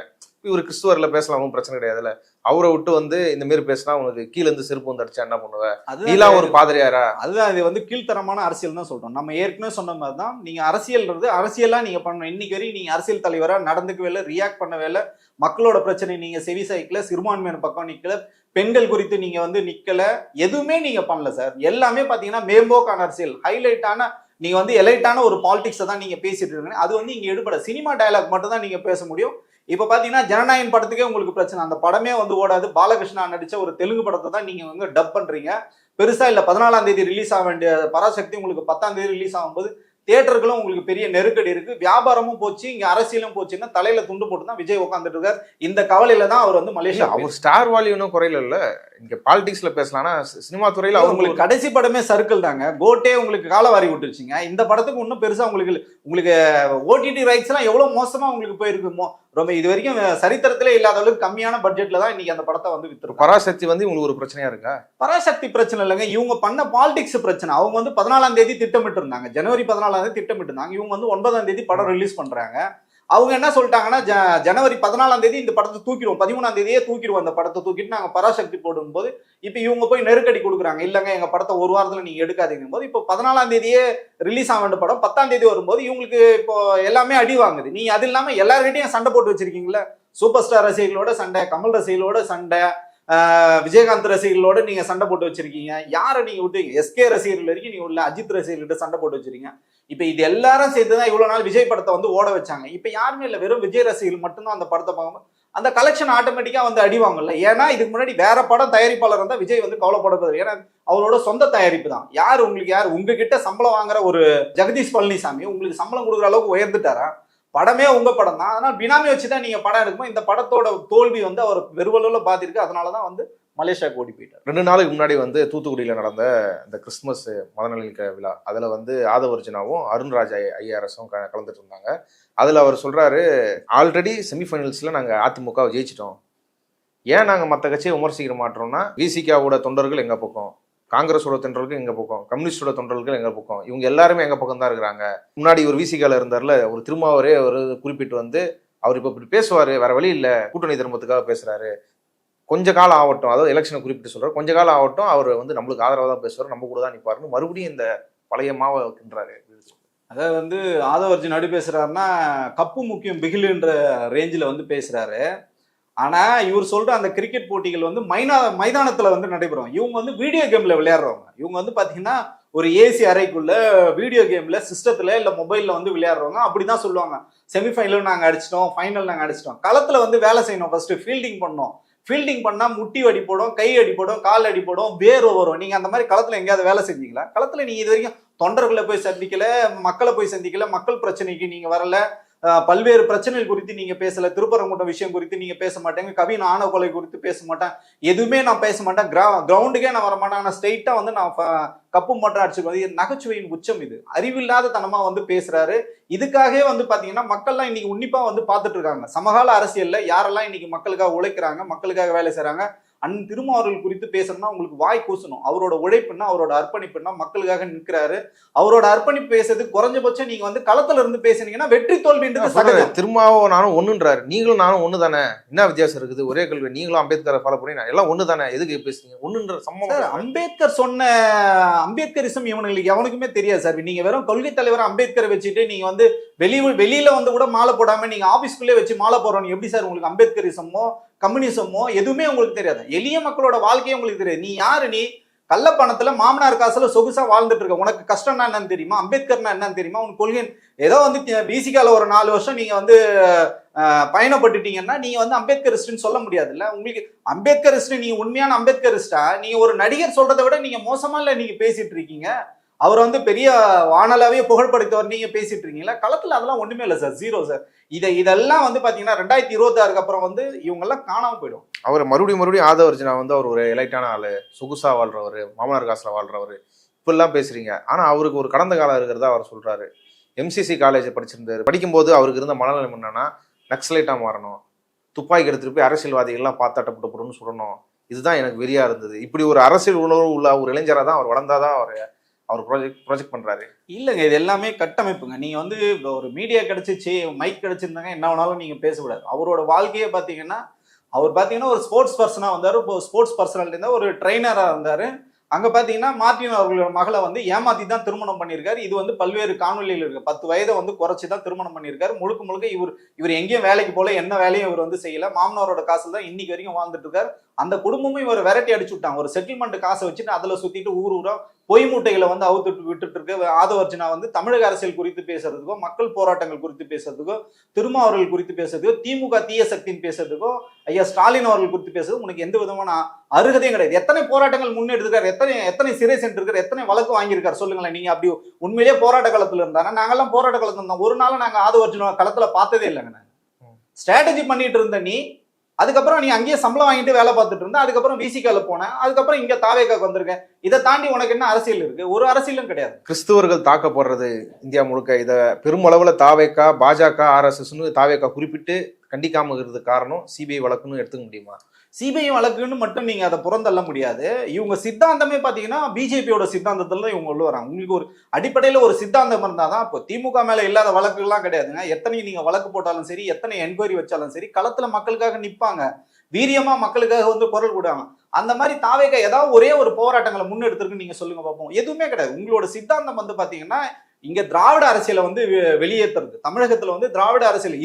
இவர் கிறிஸ்துவர்ல பேசலாமும் பிரச்சனை கிடையாதுல்ல, அவரை விட்டு வந்து இந்த மாதிரி பேசினா உனக்கு கீழே இருந்து செருப்பு வந்து அடிச்சா என்ன பண்ணுவ? நீலாம் ஒரு பாதிரியாரா? அதுதான் இது வந்து கீழ்த்தரமான அரசியல் தான் சொல்றோம். நம்ம ஏற்கனவே சொன்ன மாதிரி தான், நீங்க அரசியல்ன்றது அரசியலா நீங்க பண்ணணும். இன்னைக்கு வரையும் நீங்க அரசியல் தலைவரா நடந்துக்கவே இல்லை, ரியாக்ட் பண்ணவே இல்லை, மக்களோட பிரச்சனை நீங்க செவி சாய்க்கல, சிறுபான்மையான பக்கம் நிக்கல, பெண்கள் குறித்து நீங்க வந்து நிக்கல, எதுவுமே நீங்க பண்ணல சார். எல்லாமே பாத்தீங்கன்னா மேம்போக்கான அரசியல், ஹைலைட்டான நீங்க வந்து எலைட்டான ஒரு பாலிடிக்ஸை தான் நீங்க பேசிட்டு இருக்கீங்க. அது வந்து இங்க எடுபட சினிமா டயலாக் மட்டும் தான் நீங்க பேச முடியும். இப்ப பாத்தீங்கன்னா ஜனநாயகன் படத்துக்கே உங்களுக்கு பிரச்சனை. அந்த படமே வந்து ஓடாது. பாலகிருஷ்ணா நடிச்ச ஒரு தெலுங்கு படத்தை தான் நீங்க வந்து டப் பண்றீங்க. பெருசா இல்ல. 14ஆம் தேதி ரிலீஸ் ஆக வேண்டிய பராசக்தி உங்களுக்கு 10ஆம் தேதி ரிலீஸ் ஆகும்போது தியேட்டர்களும் உங்களுக்கு பெரிய நெருக்கடி இருக்கு. வியாபாரமும் போச்சு, இங்க அரசியலும் போச்சுன்னா தலையில துண்டு போட்டு தான் விஜய் உட்காந்துட்டு இருக்காரு. இந்த கவலையில தான் அவர் வந்து மலேசியா. அவர் ஸ்டார் வேல்யூ இன்னும் குறையில இல்ல. இங்க பாலிடிக்ஸ்ல பேசலாம்னா சினிமா துறையில உங்களுக்கு கடைசி படமே சர்க்கிள் தாங்க. கோட்டே உங்களுக்கு காலவாரி விட்டுருச்சுங்க. இந்த படத்துக்கு இன்னும் பெருசா உங்களுக்கு ஓடிடி ரைட்ஸ் எல்லாம் எவ்வளவு மோசமா உங்களுக்கு போயிருக்குமோ, ரொம்ப இது வரைக்கும் சரித்திரத்திலே இல்லாத அளவுக்கு கம்மியான பட்ஜெட்ல தான் இன்னைக்கு அந்த படத்தை வந்து வித்துரும். பராசக்தி வந்து உங்களுக்கு ஒரு பிரச்சனையா இருக்கா? பராசக்தி பிரச்சனை இல்லைங்க, இவங்க பண்ண பாலிடிக்ஸ் பிரச்சனை. அவங்க வந்து 14ஆம் தேதி திட்டமிட்டு இருந்தாங்க, ஜனவரி 14ஆம் தேதி திட்டமிட்டு இருந்தாங்க. இவங்க வந்து 9ஆம் தேதி படம் ரிலீஸ் பண்றாங்க. அவங்க என்ன சொல்லிட்டாங்கன்னா ஜனவரி 14ஆம் தேதி இந்த படத்தை தூக்கிடுவோம், 13ஆம் தேதியே தூக்கிடுவோம், அந்த படத்தை தூக்கிட்டு நாங்க பராசக்தி போடும் போது இப்ப இவங்க போய் நெருக்கடி கொடுக்குறாங்க. இல்லங்க எங்க படத்தை ஒரு வாரத்துல நீங்க எடுக்காதீங்க போது இப்போ 14ஆம் தேதியே ரிலீஸ் ஆக வேண்டிய படம் 10ஆம் தேதி வரும்போது இவங்களுக்கு இப்போ எல்லாமே அடி வாங்குது. நீங்க அது இல்லாம எல்லார்கிட்டையும் சண்டை போட்டு வச்சிருக்கீங்களா? சூப்பர் ஸ்டார் ரசிகர்களோட சண்டை, கமல் ரசிகர்களோட சண்டை, விஜயகாந்த் ரசிகர்களோட நீங்க சண்டை போட்டு வச்சிருக்கீங்க. யாரை நீங்க விட்டுங்க? எஸ்கே ரசிகர்கள் வரைக்கும் நீங்க உள்ள அஜித் ரசிகர்கள்ட்ட சண்டை போட்டு வச்சிருக்கீங்க. இப்ப இது எல்லாரும் சேர்த்துதான் இவ்வளவு நாள் விஜய் படத்தை வந்து ஓட வச்சாங்க. இப்ப யாருமே இல்ல, வெறும் விஜய் ரசிகர்கள் மட்டும்தான் அந்த படத்தை பார்க்கும்போது அந்த கலெக்ஷன் ஆட்டோமேட்டிக்கா வந்து அடிவாங்கல்ல. ஏன்னா இதுக்கு முன்னாடி வேற படம் தயாரிப்பாளர் இருந்தா விஜய் வந்து கவலைப்படப்படுது. ஏன்னா அவரோட சொந்த தயாரிப்பு தான். யார் உங்களுக்கு யார் உங்ககிட்ட சம்பளம் வாங்குற ஒரு ஜெகதீஷ் பழனிசாமி உங்களுக்கு சம்பளம் கொடுக்குற அளவுக்கு உயர்ந்துட்டாரா? படமே உங்க படம் தான். அதனால பினாமி வச்சுதான் நீங்க படம் எடுக்கும்போது இந்த படத்தோட தோல்வி வந்து அவர் பெருவளவுல பாத்திருக்கு. அதனாலதான் வந்து மலேசியாவுக்கு ஓடி போயிட்டார். 2 நாளுக்கு முன்னாடி வந்து தூத்துக்குடியில நடந்த இந்த கிறிஸ்துமஸ் மதநலிக்க விழா, அதுல வந்து ஆதவர்ஜனாவும் அருண்ராஜ் ஐஆர்எஸும் கலந்துட்டு இருந்தாங்க. அதுல அவர் சொல்றாரு, ஆல்ரெடி செமிஃபைனல்ஸ்ல நாங்க அதிமுக ஜெயிச்சிட்டோம், ஏன் நாங்க மற்ற கட்சியை விமர்சிக்க மாட்டோம்னா விசிகாவோட தொண்டர்கள் எங்க பக்கம், காங்கிரஸோட தொண்டர்கள் எங்க பக்கம், கம்யூனிஸ்டோட தொண்டர்கள் எங்க பக்கம், இவங்க எல்லாருமே எங்க பக்கம் தான் இருக்கிறாங்க. முன்னாடி ஒரு விசிகால இருந்தார்ல ஒரு திருமாவரே ஒரு குறிப்பிட்டு வந்து அவர் இப்ப இப்படி பேசுவாரு, வேற வழி இல்ல, கூட்டணி தர்மத்துக்காக பேசுறாரு, கொஞ்ச காலம் ஆகட்டும், அதாவது எலெக்ஷனை குறிப்பிட்டு சொல்றாரு, கொஞ்ச காலம் ஆகட்டும், அவர் வந்து நம்மளுக்கு ஆதரவாக தான் பேசுவார், நம்ம கூட தான் நிற்பாருன்னு மறுபடியும் இந்த பழைய மாவை வைக்கின்றாரு. அதாவது வந்து ஆதவ அர்ஜுன் அப்படி பேசுறாருன்னா கப்பு முக்கியம் பிகிலுன்ற ரேஞ்சில் வந்து பேசுறாரு. ஆனா இவர் சொல்ற அந்த கிரிக்கெட் போட்டிகள் வந்து மைதானத்துல வந்து நடைபெறும். இவங்க வந்து வீடியோ கேம்ல விளையாடுறவங்க. இவங்க வந்து பாத்தீங்கன்னா ஒரு ஏசி அறைக்குள்ள வீடியோ கேம்ல சிஸ்டத்துல இல்ல மொபைல்ல வந்து விளையாடுறவங்க. அப்படிதான் சொல்லுவாங்க. செமிஃபைனல் நாங்க அடிச்சிட்டோம், ஃபைனல் நாங்க அடிச்சிட்டோம். களத்துல வந்து வேலை செய்யணும், ஃபர்ஸ்ட் ஃபீல்டிங் பண்ணணும். ஃபீல்டிங் பண்ணா முட்டி அடிப்படும், கை அடிப்படும், கால் அடிப்படும், வேர்வை வரும். நீங்க அந்த மாதிரி களத்துல எங்கேயாவது வேலை செஞ்சீங்களா? களத்துல நீங்க இது வரைக்கும் தொண்டர்களை போய் சந்திக்கல, மக்களை போய் சந்திக்கல, மக்கள் பிரச்சனைக்கு நீங்க வரல, பல்வேறு பிரச்சனைகள் குறித்து நீங்க பேசல, திருப்பரங்குன்றம் விஷயம் குறித்து நீங்க பேச மாட்டேங்க, கவின் ஆணவ கொலை குறித்து பேச மாட்டேன், எதுவுமே நான் பேச மாட்டேன், கிரவுண்டுக்கே நான் வர மாட்டேன். ஆனா ஸ்ட்ரெயிட்டா வந்து நான் கப்பு மட்டும் அடிச்சுருவேன். நகைச்சுவையின் உச்சம் இது. அறிவில்லாத தனமா வந்து பேசுறாரு. இதுக்காகவே வந்து பாத்தீங்கன்னா மக்கள்லாம் இன்னைக்கு உன்னிப்பா வந்து பார்த்துட்டு இருக்காங்க. சமகால அரசியல்ல யாரெல்லாம் இன்னைக்கு மக்களுக்காக உழைக்கிறாங்க, மக்களுக்காக வேலை செய்யறாங்க. திருமாவர்கள் குறித்து பேசணும்னா உங்களுக்கு வாய் கூசணும். அவரோட உழைப்புன்னா, அவரோட அர்ப்பணிப்புன்னா மக்களுக்காக நிற்கிறாரு. அவரோட அர்ப்பணிப்பு பேசுறது குறைஞ்சபட்சம் நீங்க வந்து களத்துல இருந்து பேசுனீங்கன்னா வெற்றி தோல்வின்றது சகஜம். திருமாவும் நானும் ஒண்ணுன்றாரு, நீங்களும் நானும் ஒண்ணு தானே, என்ன வித்தியாசம் இருக்குது? ஒரே கல்வி, நீங்களும் அம்பேத்கரை ஃபாலோ பண்ணி எல்லாம் ஒண்ணு தானே, எதுக்கு பேசுறீங்க? ஒண்ணுன்ற சம்பவம். அம்பேத்கர் சொன்ன அம்பேத்கரிசம் இவனுங்களுக்கு எவனுக்குமே தெரியாது சார். நீங்க வெறும் கொள்கை தலைவர் அம்பேத்கரை வச்சுட்டு நீங்க வந்து வெளியில வந்து கூட மாலை போடாம நீங்க ஆபீஸ்க்குள்ளே வச்சு மாலை போடுறோம். எப்படி சார் உங்களுக்கு அம்பேத்கரிசமோ கம்யூனிசமோ எதுவுமே உங்களுக்கு தெரியாது. எளிய மக்களோட வாழ்க்கையே உங்களுக்கு தெரியாது. நீ யாரு? நீ கள்ளப்பணத்துல மாமனார் காசுல சொகுசா வாழ்ந்துட்டு இருக்க. உனக்கு கஷ்டம்னா என்னன்னு தெரியுமா? அம்பேத்கர்னா என்னன்னு தெரியுமா? உனக்கு கொள்கை ஏதோ வந்து பிசிகால ஒரு 4 வருஷம் நீங்க வந்து பயணப்பட்டுட்டீங்கன்னா நீங்க வந்து அம்பேத்கரிஸ்ட்னு சொல்ல முடியாது இல்ல. உங்களுக்கு அம்பேத்கரிஸ்ட், நீங்க உண்மையான அம்பேத்கரிஸ்டா? நீங்க ஒரு நடிகர் சொல்றதை விட நீங்க மோசமா இல்ல நீங்க பேசிட்டு இருக்கீங்க. அவர் வந்து பெரிய வானலாவே புகழ்படுத்தவர் நீங்க பேசிட்டு இருக்கீங்களா? களத்துல அதெல்லாம் ஒண்ணுமே இல்லை சார், ஜீரோ சார். இதெல்லாம் வந்து பாத்தீங்கன்னா 2026 அப்புறம் வந்து இவங்க எல்லாம் காணாம போயிடும். அவர் மறுபடியும் ஆதவ அர்ஜுனா வந்து அவர் ஒரு எலைட்டான ஆளு, சொகுசா வாழ்றவர், மாமனார் காசுல வாழ்றவர், இப்பெல்லாம் பேசுறீங்க. ஆனா அவருக்கு ஒரு கடந்த காலம் இருக்கிறதா அவர் சொல்றாரு. MCC காலேஜ் படிச்சிருந்தாரு. படிக்கும்போது அவருக்கு இருந்த மனநிலை என்னன்னா, நக்சலைட்டா மாறணும், துப்பாக்கி எடுத்துட்டு போய் அரசியல்வாதிகள்லாம் பார்த்தாட்டப்பட்டு சுடணும், இதுதான் எனக்கு வெறியா இருந்தது. இப்படி ஒரு அரசியல் உணர்வு உள்ள ஒரு இளைஞராக தான் அவர் வளர்ந்தாதான் அவர் ப்ராஜெக்ட் பண்றாரு. இல்லைங்க, இது எல்லாமே கட்டமைப்புங்க. நீங்க வந்து ஒரு மீடியா கிடைச்சிச்சு, மைக் கிடைச்சிருந்தாங்க, என்ன வேணாலும் நீங்க பேசக்கூடாது. அவரோட வாழ்க்கையை பாத்தீங்கன்னா, அவர் பாத்தீங்கன்னா ஒரு ஸ்போர்ட்ஸ் பர்சனா வந்தாரு. இப்போ ஸ்போர்ட்ஸ் பர்சனாலிட்டி இருந்தா ஒரு ட்ரெயினரா இருந்தாரு. அங்க பாத்தீங்கன்னா மார்டின் அவர்களோட மகளை வந்து ஏமாத்தி தான் திருமணம் பண்ணியிருக்காரு. இது வந்து பல்வேறு காணொலியில் இருக்கு. 10 வயதை வந்து குறைச்சி தான் திருமணம் பண்ணியிருக்காரு. முழுக்க இவர் எங்கேயும் வேலைக்கு போல, என்ன வேலையும் இவர் வந்து செய்யல. மாமனாரோட காசுல தான் இன்னைக்கு வரைக்கும் வாழ்ந்துட்டு இருக்காரு. அந்த குடும்பமும் இவர் விரட்டி அடிச்சு விட்டாங்க. ஒரு செட்டில்மெண்ட் காசை வச்சுட்டு அதுல சுத்திட்டு ஊரா பொய் மூட்டைகளை வந்து அவுத்துட்டு விட்டுட்டு இருக்கு. ஆதவ அர்ஜுனா வந்து தமிழக அரசியல் குறித்து பேசுறதுக்கோ, மக்கள் போராட்டங்கள் குறித்து பேசுறதுக்கோ, திருமாவர்கள் குறித்து பேசுறதுக்கோ, திமுக தீய சக்தின்னு பேசுறதுக்கோ, ஐயா ஸ்டாலின் அவர்கள் குறித்து பேசுறது உனக்கு எந்த விதமான அருகதையும் கிடையாது. எத்தனை போராட்டங்கள் முன்னெடுத்துக்காரு, எத்தனை சிறை சென்றிருக்காரு, எத்தனை வழக்கு வாங்கியிருக்காரு சொல்லுங்களேன். நீங்க அப்படி உண்மையிலேயே போராட்ட காலத்துல இருந்தாங்க. நாங்கெல்லாம் போராட்ட காலத்துல இருந்தோம். ஒரு நாள் நாங்க ஆதவ அர்ஜுனா களத்துல பார்த்ததே இல்லைங்க. ஸ்ட்ராட்டஜி பண்ணிட்டு இருந்த நீ, அதுக்கப்புறம் நீ அங்கேயே சம்பளம் வாங்கிட்டு வேலை பார்த்துட்டு இருந்தா, அதுக்கப்புறம் விசிகால போனேன், அதுக்கப்புறம் இங்க தாவேக்காக்கு வந்திருக்கேன். இதை தாண்டி உனக்கு என்ன அரசியல் இருக்கு? ஒரு அரசியலும் கிடையாது. கிறிஸ்துவர்கள் தாக்கப்படுறது இந்தியா முழுக்க, இதை பெருமளவுல தாவேக்கா, பாஜக, RSSன்னு தாவேக்கா குறிப்பிட்டு கண்டிக்காம இருக்கிறது காரணம் சிபிஐ வழக்குன்னு எடுத்துக்க முடியுமா? சிபிஐ வழக்குன்னு மட்டும் நீங்க அதை புறந்தள்ள முடியாது. இவங்க சித்தாந்தமே பாத்தீங்கன்னா பிஜேபியோட சித்தாந்தத்துல தான் இவங்க உள்ள வராங்க. உங்களுக்கு ஒரு அடிப்படையில ஒரு சித்தாந்தம் இருந்தாதான். இப்போ திமுக மேல இல்லாத வழக்குகள்லாம் கிடையாதுங்க. எத்தனை நீங்க வழக்கு போட்டாலும் சரி, எத்தனை என்கொயரி வச்சாலும் சரி, களத்துல மக்களுக்காக நிப்பாங்க, வீரியமா மக்களுக்காக வந்து குரல் கொடுவாங்க. அந்த மாதிரி தாவேக ஏதாவது ஒரே ஒரு போராட்டங்களை முன்னெடுத்திருக்குன்னு நீங்க சொல்லுங்க பார்ப்போம். எதுவுமே கிடையாது. உங்களோட சித்தாந்தம் வந்து பாத்தீங்கன்னா இங்க திராவிட அரசியலை வந்து வெளியேற்றுறது. தமிழகத்துல வந்து திராவிட அரசியல்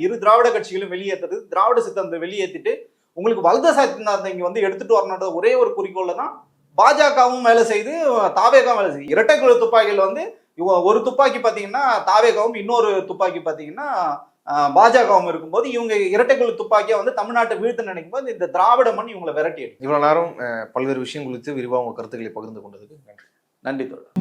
இரு திராவிட கட்சிகளும் வெளியேற்றுறது, திராவிட சித்தாந்தத்தை வெளியேற்றிட்டு உங்களுக்கு வலது சித்தாந்தத்தை இங்க வந்து எடுத்துட்டு வரணுன்ற ஒரே ஒரு குறிக்கோள்ல தான் பாஜகவும் வேலை செய்து, தாவேகாவும் வேலை செய்யுது. இரட்டை குழு துப்பாக்கிகள் வந்து ஒரு துப்பாக்கி பாத்தீங்கன்னா தாவேகாவும், இன்னொரு துப்பாக்கி பாத்தீங்கன்னா பாஜகவும் இருக்கும்போது, இவங்க இரட்டைக்குழு துப்பாக்கியா வந்து தமிழ்நாட்டை வீழ்த்து நினைக்கும் போது இந்த திராவிட மண் இவங்களை விரட்டி. இவ்வளவு நேரம் பல்வேறு விஷயம் குறித்து விரிவாக உங்க கருத்துக்களை பகிர்ந்து கொண்டதுக்கு நன்றி. நன்றி தோழர்.